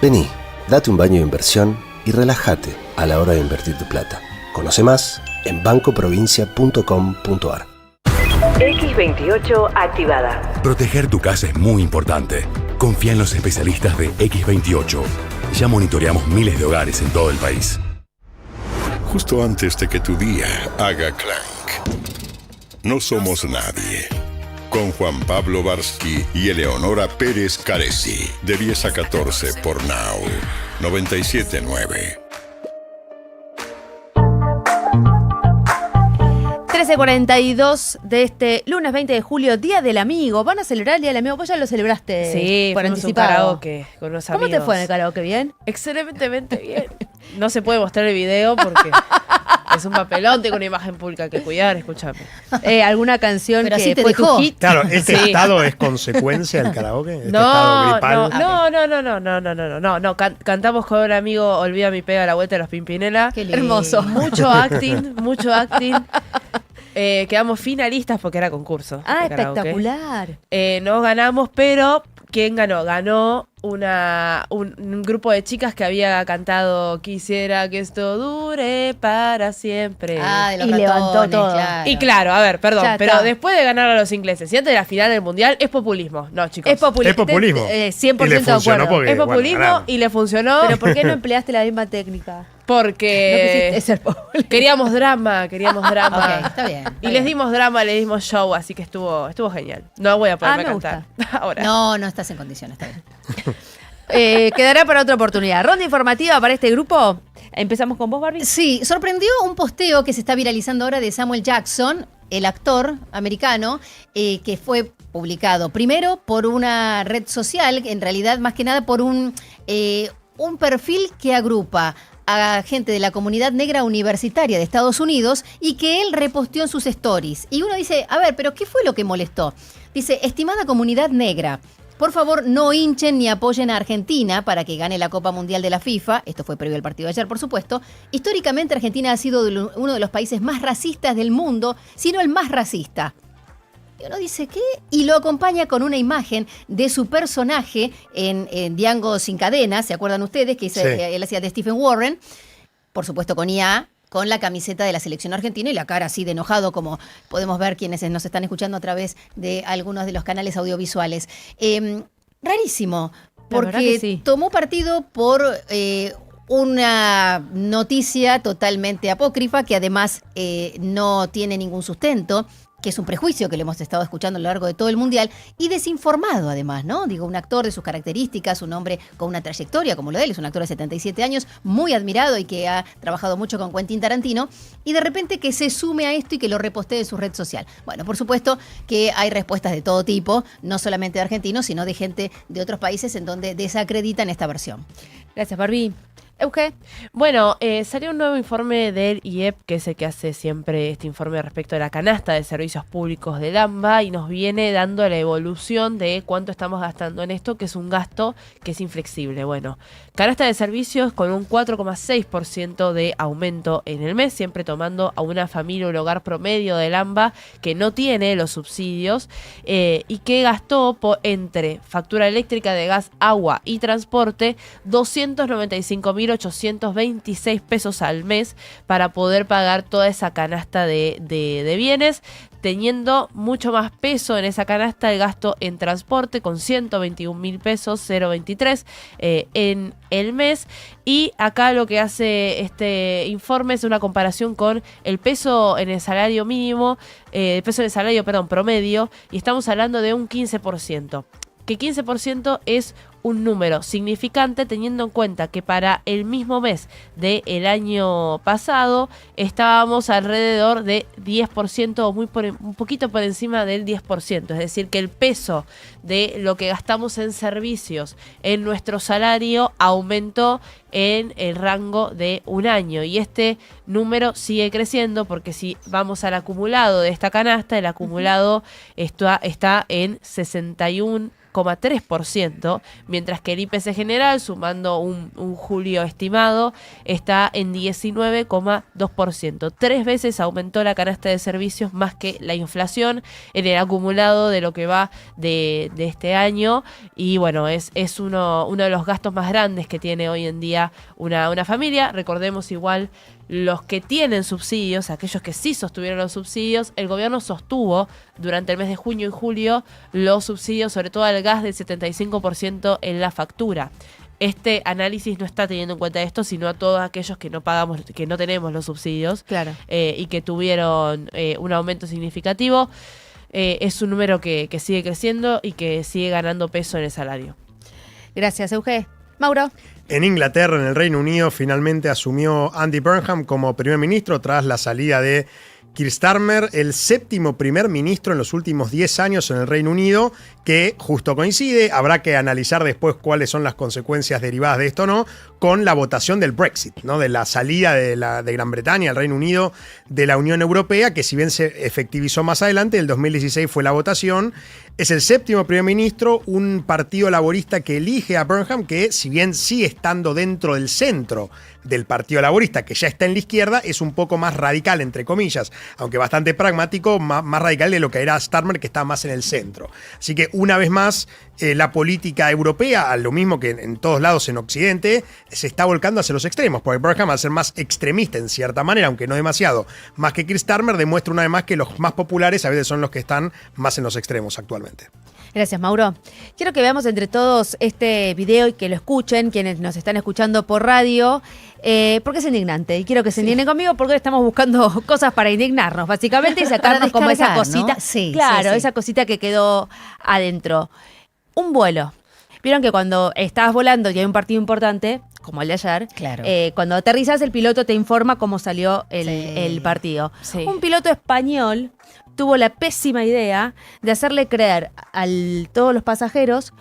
Vení, date un baño de inversión y relájate a la hora de invertir tu plata. Conoce más en bancoprovincia.com.ar. X28 activada. Proteger tu casa es muy importante. Confía en los especialistas de X28. Ya monitoreamos miles de hogares en todo el país. Justo antes de que tu día haga clank. No somos nadie. Con Juan Pablo Barsky y Eleonora Pérez Caresi. De 10 a 14 por Now 97.9. 13:42 de este lunes 20 de julio, Día del Amigo. ¿Van a celebrar el Día del Amigo? Vos ya lo celebraste. Sí, por fuimos a un anticipado. karaoke con unos amigos. ¿Cómo te fue en el karaoke? ¿Bien? Excelentemente bien. No se puede mostrar el video porque es un papelón, tengo una imagen pública que cuidar, escúchame. ¿Alguna canción Pero que así te fue dejó. tu hit? Claro, ¿este Sí. estado es consecuencia del karaoke? ¿Este estado No, gripal? no. Cantamos con un amigo, Olvida mi pega, la vuelta de los Pimpinela. Qué lindo. Hermoso. Mucho acting. Quedamos finalistas porque era concurso. Ah, de karaoke. espectacular. No ganamos, pero ¿quién ganó? Ganó un grupo de chicas que había cantado Quisiera que esto dure para siempre. Ah, de los Y ratones, levantó todo. claro. Y claro, a ver, perdón, Ya pero está. después de ganar a los ingleses y antes de la final del mundial, es populismo. No, chicos. Es populismo. Es populismo. 100% Y le de funcionó acuerdo. porque, Es populismo bueno, y le funcionó. Pero ¿por qué no empleaste la misma técnica? No Porque quisiste ser popular. queríamos drama. Ok, está bien. Y les dimos drama, les dimos show, así que estuvo genial. No voy a ponerme a me cantar. Ahora. No estás en condiciones, está bien. Quedará para otra oportunidad. Ronda informativa para este grupo. Empezamos con vos, Barbie. Sí, sorprendió un posteo que se está viralizando ahora de Samuel Jackson, el actor americano, que fue publicado primero por una red social, en realidad más que nada por un perfil que agrupa a gente de la comunidad negra universitaria de Estados Unidos y que él reposteó en sus stories. Y uno dice, a ver, ¿pero qué fue lo que molestó? Dice, estimada comunidad negra, por favor no hinchen ni apoyen a Argentina para que gane la Copa Mundial de la FIFA. Esto fue previo al partido de ayer, por supuesto. Históricamente Argentina ha sido uno de los países más racistas del mundo, sino el más racista. Y uno dice, ¿qué? Y lo acompaña con una imagen de su personaje en Django sin cadenas, ¿se acuerdan ustedes? Que Sí. él hacía de Stephen Warren, por supuesto con IA, con la camiseta de la selección argentina y la cara así de enojado, como podemos ver quienes nos están escuchando a través de algunos de los canales audiovisuales. Rarísimo, La verdad porque que sí. tomó partido por una noticia totalmente apócrifa que además no tiene ningún sustento, que es un prejuicio que le hemos estado escuchando a lo largo de todo el Mundial, y desinformado además, ¿no? Digo, un actor de sus características, un hombre con una trayectoria como lo de él, es un actor de 77 años, muy admirado y que ha trabajado mucho con Quentin Tarantino, y de repente que se sume a esto y que lo repostee en su red social. Bueno, por supuesto que hay respuestas de todo tipo, no solamente de argentinos, sino de gente de otros países en donde desacreditan esta versión. Gracias, Barbie. Euge. Bueno, salió un nuevo informe del IEP, que es el que hace siempre este informe respecto a la canasta de servicios públicos del AMBA, y nos viene dando la evolución de cuánto estamos gastando en esto, que es un gasto que es inflexible. Bueno, canasta de servicios con un 4,6% de aumento en el mes, siempre tomando a una familia o un hogar promedio del AMBA que no tiene los subsidios y que gastó entre factura eléctrica, de gas, agua y transporte 295.826 pesos al mes para poder pagar toda esa canasta de bienes. teniendo mucho más peso en esa canasta el gasto en transporte, con 121.000 pesos, 0,23 en el mes. Y acá lo que hace este informe es una comparación con el peso en el salario mínimo, promedio, y estamos hablando de un 15%. Que 15% es un número significante, teniendo en cuenta que para el mismo mes del año pasado estábamos alrededor de 10% o un poquito por encima del 10%. Es decir, que el peso de lo que gastamos en servicios en nuestro salario aumentó en el rango de un año. Y este número sigue creciendo porque si vamos al acumulado de esta canasta, el acumulado está en 61,3%, mientras que el IPC general, sumando un julio estimado, está en 19,2%. 3 veces aumentó la canasta de servicios más que la inflación en el acumulado de lo que va de este año. Y bueno, es uno de los gastos más grandes que tiene hoy en día una familia. Recordemos igual, los que tienen subsidios, aquellos que sí sostuvieron los subsidios, el gobierno sostuvo durante el mes de junio y julio los subsidios, sobre todo al gas, del 75% en la factura. Este análisis no está teniendo en cuenta esto, sino a todos aquellos que no pagamos, que no tenemos los subsidios, claro, y que tuvieron un aumento significativo. Es un número que sigue creciendo y que sigue ganando peso en el salario. Gracias, Euge. Mauro. En Inglaterra, en el Reino Unido, finalmente asumió Andy Burnham como primer ministro tras la salida de Keir Starmer, el 7º primer ministro en los últimos 10 años en el Reino Unido, que justo coincide, habrá que analizar después cuáles son las consecuencias derivadas de esto o no, con la votación del Brexit, ¿no? De la salida de Gran Bretaña, el Reino Unido, de la Unión Europea, que si bien se efectivizó más adelante, el 2016 fue la votación. Es el 7º primer ministro, un partido laborista que elige a Burnham, que si bien sigue estando dentro del centro del Partido Laborista, que ya está en la izquierda, es un poco más radical, entre comillas, aunque bastante pragmático, más radical de lo que era Starmer, que está más en el centro. Así que una vez más, la política europea, a lo mismo que en todos lados en Occidente, se está volcando hacia los extremos, porque Burnham, al ser más extremista en cierta manera, aunque no demasiado, más que Keir Starmer, demuestra una vez más que los más populares a veces son los que están más en los extremos actualmente. Gracias, Mauro. Quiero que veamos entre todos este video y que lo escuchen quienes nos están escuchando por radio, porque es indignante. Y quiero que se indignen conmigo porque estamos buscando cosas para indignarnos, básicamente, y sacarnos como esa cosita. ¿No? Sí, claro, sí. esa cosita que quedó adentro. Un vuelo. Vieron que cuando estabas volando y hay un partido importante, como el de ayer, claro, cuando aterrizas el piloto te informa cómo salió el partido. Sí. Un piloto español tuvo la pésima idea de hacerle creer a todos los pasajeros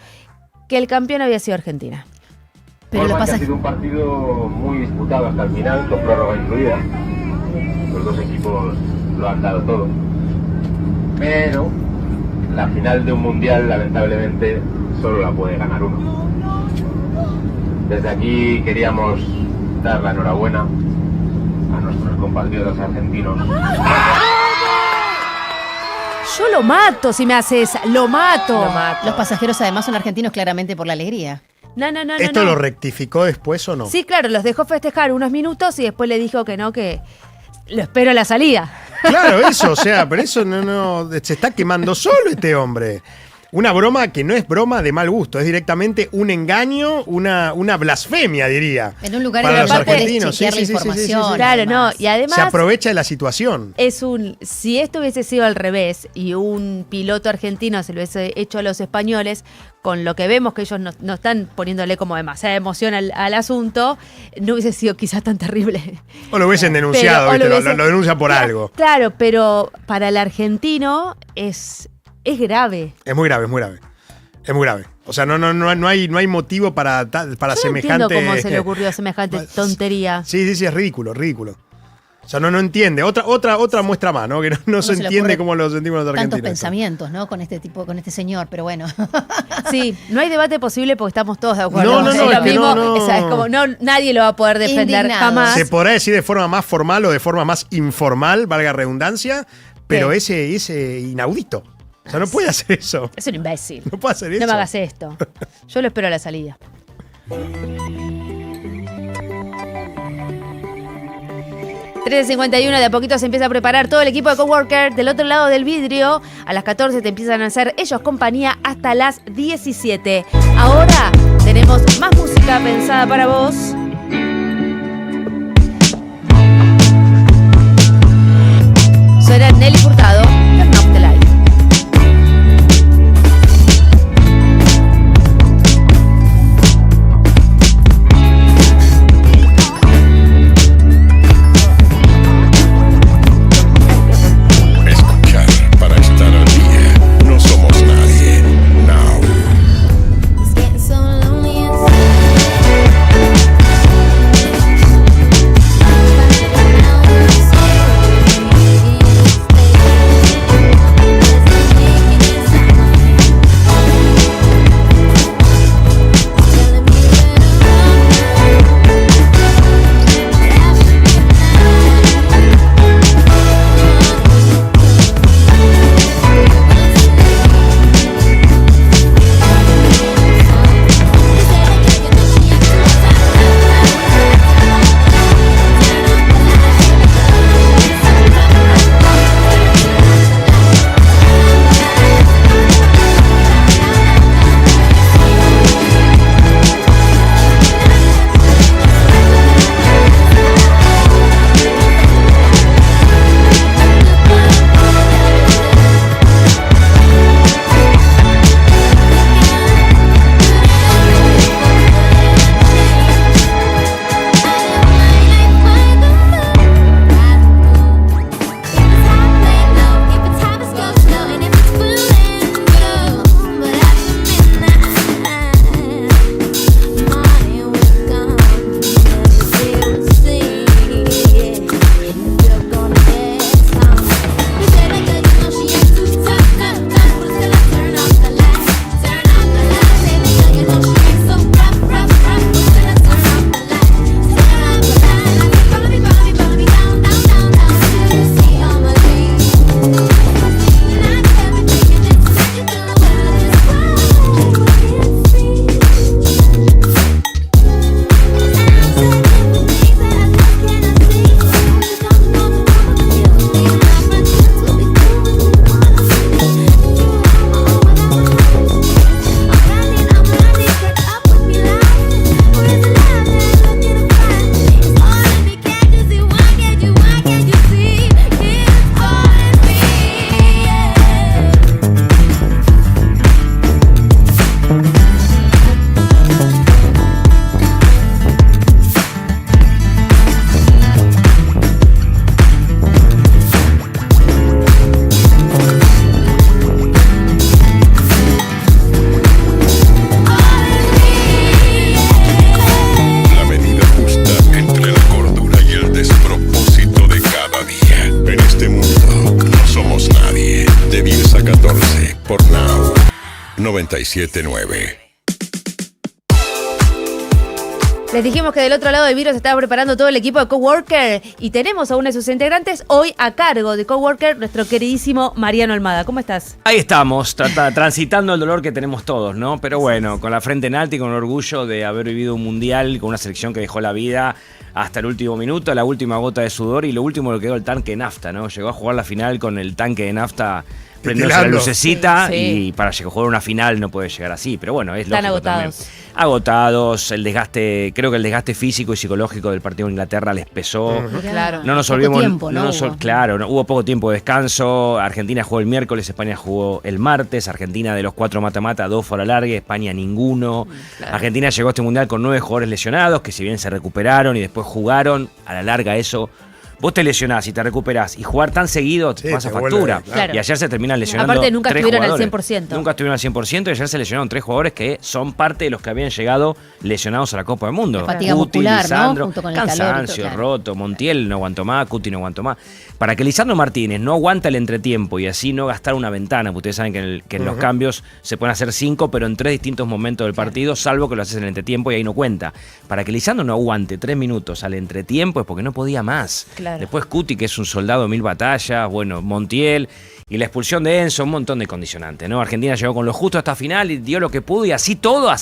que el campeón había sido Argentina. Pero ha sido un partido muy disputado hasta el final, con prórroga incluida. Los dos equipos lo han dado todo. Pero la final de un mundial, lamentablemente, solo la puede ganar uno. Desde aquí queríamos dar la enhorabuena a nuestros compatriotas argentinos. Yo lo mato si me haces, lo mato. Los pasajeros además son argentinos claramente por la alegría. No. ¿Esto lo rectificó después o no? Sí, claro, los dejó festejar unos minutos y después le dijo que no, que lo espero a la salida. Claro, eso, o sea, pero eso no se está quemando solo este hombre. Una broma que no es broma de mal gusto, es directamente un engaño, una blasfemia, diría. En un lugar para en los el que argentinos. chequear la información. Claro, no, y además se aprovecha de la situación. Si esto hubiese sido al revés y un piloto argentino se lo hubiese hecho a los españoles, con lo que vemos que ellos no están poniéndole como demasiada emoción al asunto, no hubiese sido quizás tan terrible. O lo hubiesen denunciado, lo denuncian por algo. Claro, pero para el argentino es grave. Es muy grave. Es muy grave. O sea, no hay motivo para semejante. No entiendo cómo se le ocurrió semejante tontería. Sí, es ridículo. O sea, no entiende. Otra muestra más, ¿no? Que no se entiende cómo lo sentimos los argentinos. Tantos pensamientos, ¿no? Con este señor, pero bueno. Sí, no hay debate posible porque estamos todos de acuerdo. No, es como nadie lo va a poder defender jamás. Se podrá decir de forma más formal o de forma más informal, valga redundancia, pero ese inaudito. O sea, no puede hacer eso. Es un imbécil. No puede hacer eso. No me hagas esto. Yo lo espero a la salida. 13:51, de a poquito se empieza a preparar todo el equipo de Coworker. Del otro lado del vidrio, a las 14 te empiezan a hacer ellos compañía hasta las 17. Ahora tenemos más música pensada para vos. Suena Nelly Furtado, Turn Off the Light. Escuchar para estar al día. No somos nadie. Now. por Now 97.9. Les dijimos que del otro lado del vidrio se estaba preparando todo el equipo de Coworker y tenemos a uno de sus integrantes hoy a cargo de Coworker, nuestro queridísimo Mariano Almada. ¿Cómo estás? Ahí estamos, transitando el dolor que tenemos todos, ¿no? Pero bueno, con la frente en alto y con orgullo de haber vivido un mundial con una selección que dejó la vida hasta el último minuto, la última gota de sudor y lo último que quedó el tanque de nafta, ¿no? Llegó a jugar la final con el tanque de nafta prendiéndose la lucecita sí. Y para jugar una final no puede llegar así, pero bueno, es están lógico agotados. También. Agotados, el desgaste, creo que el desgaste físico y psicológico del partido de Inglaterra les pesó. Claro. No nos poco olvidemos, tiempo, ¿no? Claro, hubo poco tiempo de descanso. Argentina jugó el miércoles, España jugó el martes. Argentina de los 4 mata-mata, 2 fuera larga, España ninguno. Claro. Argentina llegó a este mundial con 9 jugadores lesionados, que si bien se recuperaron y después jugaron, a la larga eso... Vos te lesionás y te recuperás y jugar tan seguido te pasa factura. Vuelve, claro. Y ayer se terminan lesionando. Aparte nunca 3 estuvieron jugadores. al 100%. Nunca estuvieron al 100% y ayer se lesionaron 3 jugadores que son parte de los que habían llegado lesionados a la Copa del Mundo. La fatiga Cuti, muscular, Lisandro, ¿no? Junto con el cansancio, calor, roto, Montiel no aguantó más, Cuti no aguantó más. Para que Lisandro Martínez no aguanta el entretiempo y así no gastar una ventana, porque ustedes saben que en los cambios se pueden hacer 5, pero en 3 distintos momentos del partido, salvo que lo haces en el entretiempo y ahí no cuenta. Para que Lisandro no aguante 3 minutos al entretiempo es porque no podía más. Claro. Después Cuti, que es un soldado de 1000 batallas, bueno, Montiel y la expulsión de Enzo, un montón de condicionantes, ¿no? Argentina llegó con lo justo hasta final y dio lo que pudo y así todo,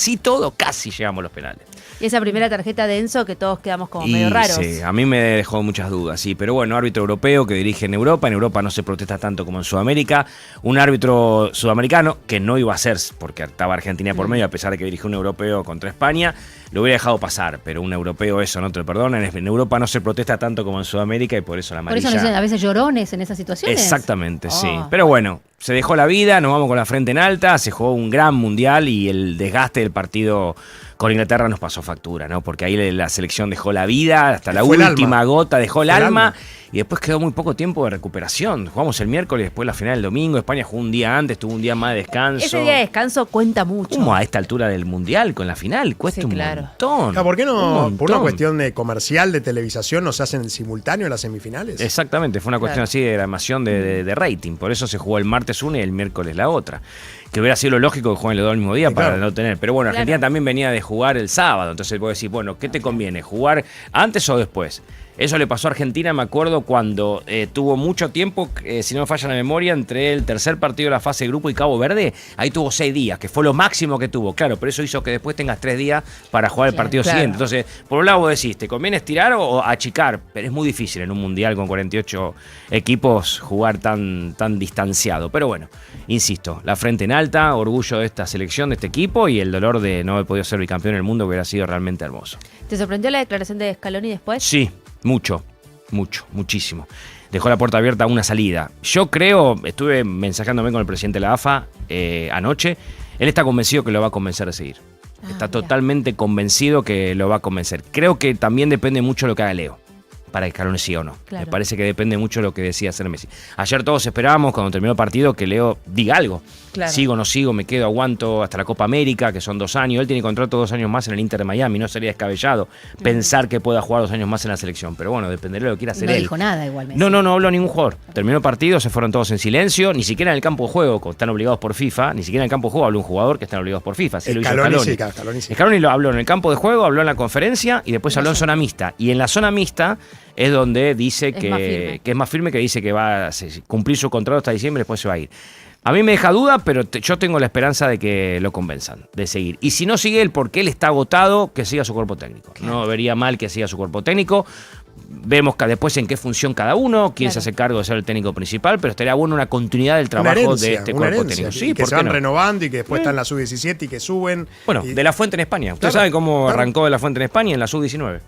casi llegamos a los penales. Y esa primera tarjeta de Enzo que todos quedamos como medio raros. Sí, a mí me dejó muchas dudas, sí. Pero bueno, árbitro europeo que dirige en Europa no se protesta tanto como en Sudamérica. Un árbitro sudamericano que no iba a ser, porque estaba Argentina por medio, a pesar de que dirigió un europeo contra España, lo hubiera dejado pasar, pero un europeo eso no te lo perdonan. En Europa no se protesta tanto como en Sudamérica y por eso la amarilla. Por eso nos dicen a veces llorones en esas situaciones. Exactamente, sí. Pero bueno, se dejó la vida, nos vamos con la frente en alta, se jugó un gran mundial y el desgaste del partido con Inglaterra nos pasó factura, ¿no? Porque ahí la selección dejó la vida, hasta la última gota dejó el alma. Y después quedó muy poco tiempo de recuperación. Jugamos el miércoles, después la final el domingo. España jugó un día antes, tuvo un día más de descanso. Ese día de descanso cuenta mucho. ¿Cómo a esta altura del mundial con la final? Cuesta un montón. ¿Por qué no, por una cuestión de comercial, de televisación, no se hacen en simultáneo las semifinales? Exactamente, fue una cuestión así de gramación de rating. Por eso se jugó el martes una y el miércoles la otra. Que hubiera sido lo lógico que jueguen los dos al mismo día para no tener. Pero bueno, Argentina también venía de jugar el sábado. Entonces puedo decir, bueno, ¿qué te conviene? ¿Jugar antes o después? Eso le pasó a Argentina, me acuerdo, cuando tuvo mucho tiempo, si no me falla la memoria, entre el tercer partido de la fase de grupo y Cabo Verde. Ahí tuvo 6 días, que fue lo máximo que tuvo. Claro, pero eso hizo que después tengas 3 días para jugar el partido siguiente. Entonces, por un lado vos decís, ¿te conviene estirar o achicar? Pero es muy difícil en un mundial con 48 equipos jugar tan distanciado. Pero bueno, insisto, la frente en alta, orgullo de esta selección, de este equipo y el dolor de no haber podido ser bicampeón del mundo, que hubiera sido realmente hermoso. ¿Te sorprendió la declaración de Scaloni después? Sí. Muchísimo. Dejó la puerta abierta a una salida. Yo creo, estuve mensajeándome con el presidente de la AFA anoche, él está convencido que lo va a convencer de seguir. Está totalmente convencido que lo va a convencer. Creo que también depende mucho de lo que haga Leo, para que Scaloni siga o no. Me parece que depende mucho de lo que decida hacer Messi. Ayer todos esperábamos, cuando terminó el partido, que Leo diga algo. Sigo o no sigo, me quedo, aguanto hasta la Copa América, que son 2 años. Él tiene contrato 2 años más en el Inter de Miami. No sería descabellado pensar que pueda jugar 2 años más en la selección. Pero bueno, dependerá de lo que quiera hacer él. No dijo nada igualmente. No habló ningún jugador. Terminó el partido, se fueron todos en silencio. Ni siquiera en el campo de juego, que están obligados por FIFA. Ni siquiera en el campo de juego habló un jugador que están obligados por FIFA. Así lo hizo Scaloni. Scaloni lo habló en el campo de juego, habló en la conferencia y después habló en zona mixta. Y en la zona mixta es donde dice que es más firme, que dice que va a cumplir su contrato hasta diciembre y después se va a ir. A mí me deja duda, pero yo tengo la esperanza de que lo convenzan de seguir. Y si no sigue él porque él está agotado, que siga su cuerpo técnico. No vería mal que siga su cuerpo técnico. Vemos después en qué función cada uno, quién se hace cargo de ser el técnico principal, pero estaría bueno una continuidad del trabajo de este cuerpo técnico. Sí, que se van renovando y que después están en la sub-17 y que suben. Bueno, de La Fuente en España. Ustedes saben cómo arrancó de La Fuente en España en la sub-19.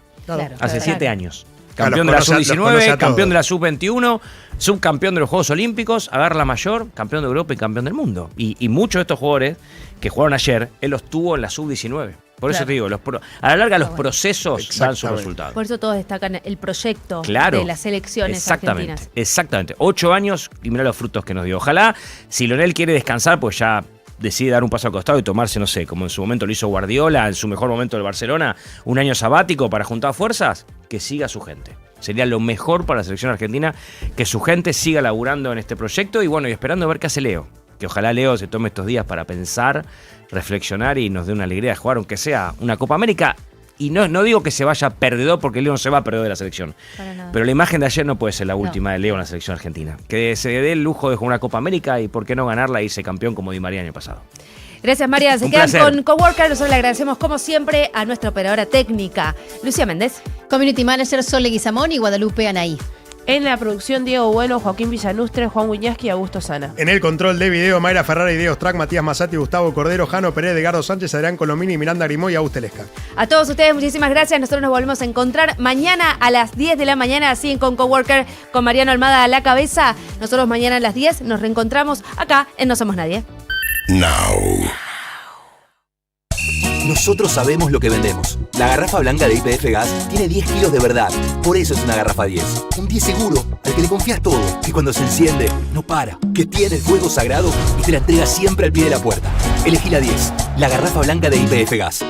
Hace 7 años. Campeón de la sub-19, campeón de la sub-21, subcampeón de los Juegos Olímpicos, agarra la mayor, campeón de Europa y campeón del mundo. Y muchos de estos jugadores que jugaron ayer, él los tuvo en la sub-19. Por eso te digo, a la larga los procesos dan sus resultados. Por eso todos destacan el proyecto de las selecciones argentinas. Exactamente. 8 años y mirá los frutos que nos dio. Ojalá, si Lionel quiere descansar, pues ya decide dar un paso al costado y tomarse, no sé, como en su momento lo hizo Guardiola, en su mejor momento del Barcelona, un año sabático para juntar fuerzas, que siga su gente. Sería lo mejor para la selección argentina, que su gente siga laburando en este proyecto y bueno, y esperando a ver qué hace Leo. Que ojalá Leo se tome estos días para pensar, reflexionar y nos dé una alegría de jugar, aunque sea una Copa América. Y no digo que se vaya perdedor, porque Leo no se va a perder de la selección. Pero la imagen de ayer no puede ser la última de Leo en la selección argentina. Que se dé el lujo de jugar una Copa América y por qué no ganarla y irse campeón como Di María el año pasado. Gracias, María. Se quedan con Coworker. Nosotros le agradecemos, como siempre, a nuestra operadora técnica, Lucía Méndez. Community Manager Sol Leguizamón y Guadalupe Anaí. En la producción, Diego Bueno, Joaquín Villanustre, Juan Wiñaski y Augusto Sana. En el control de video, Mayra Ferrara y Diego Strack, Matías Massati, Gustavo Cordero, Jano Pérez, Edgardo Sánchez, Adrián Colomini, Miranda Grimó y Augusto Lesca. A todos ustedes, muchísimas gracias. Nosotros nos volvemos a encontrar mañana a las 10 de la mañana, así con Coworker, con Mariano Almada a la cabeza. Nosotros mañana a las 10 nos reencontramos acá en No Somos Nadie. Now. Nosotros sabemos lo que vendemos. La garrafa blanca de YPF Gas tiene 10 kilos de verdad. Por eso es una garrafa 10. Un 10 seguro, al que le confías todo. Que cuando se enciende, no para. Que tiene el fuego sagrado y te la entrega siempre al pie de la puerta. Elegí la 10. La garrafa blanca de YPF Gas.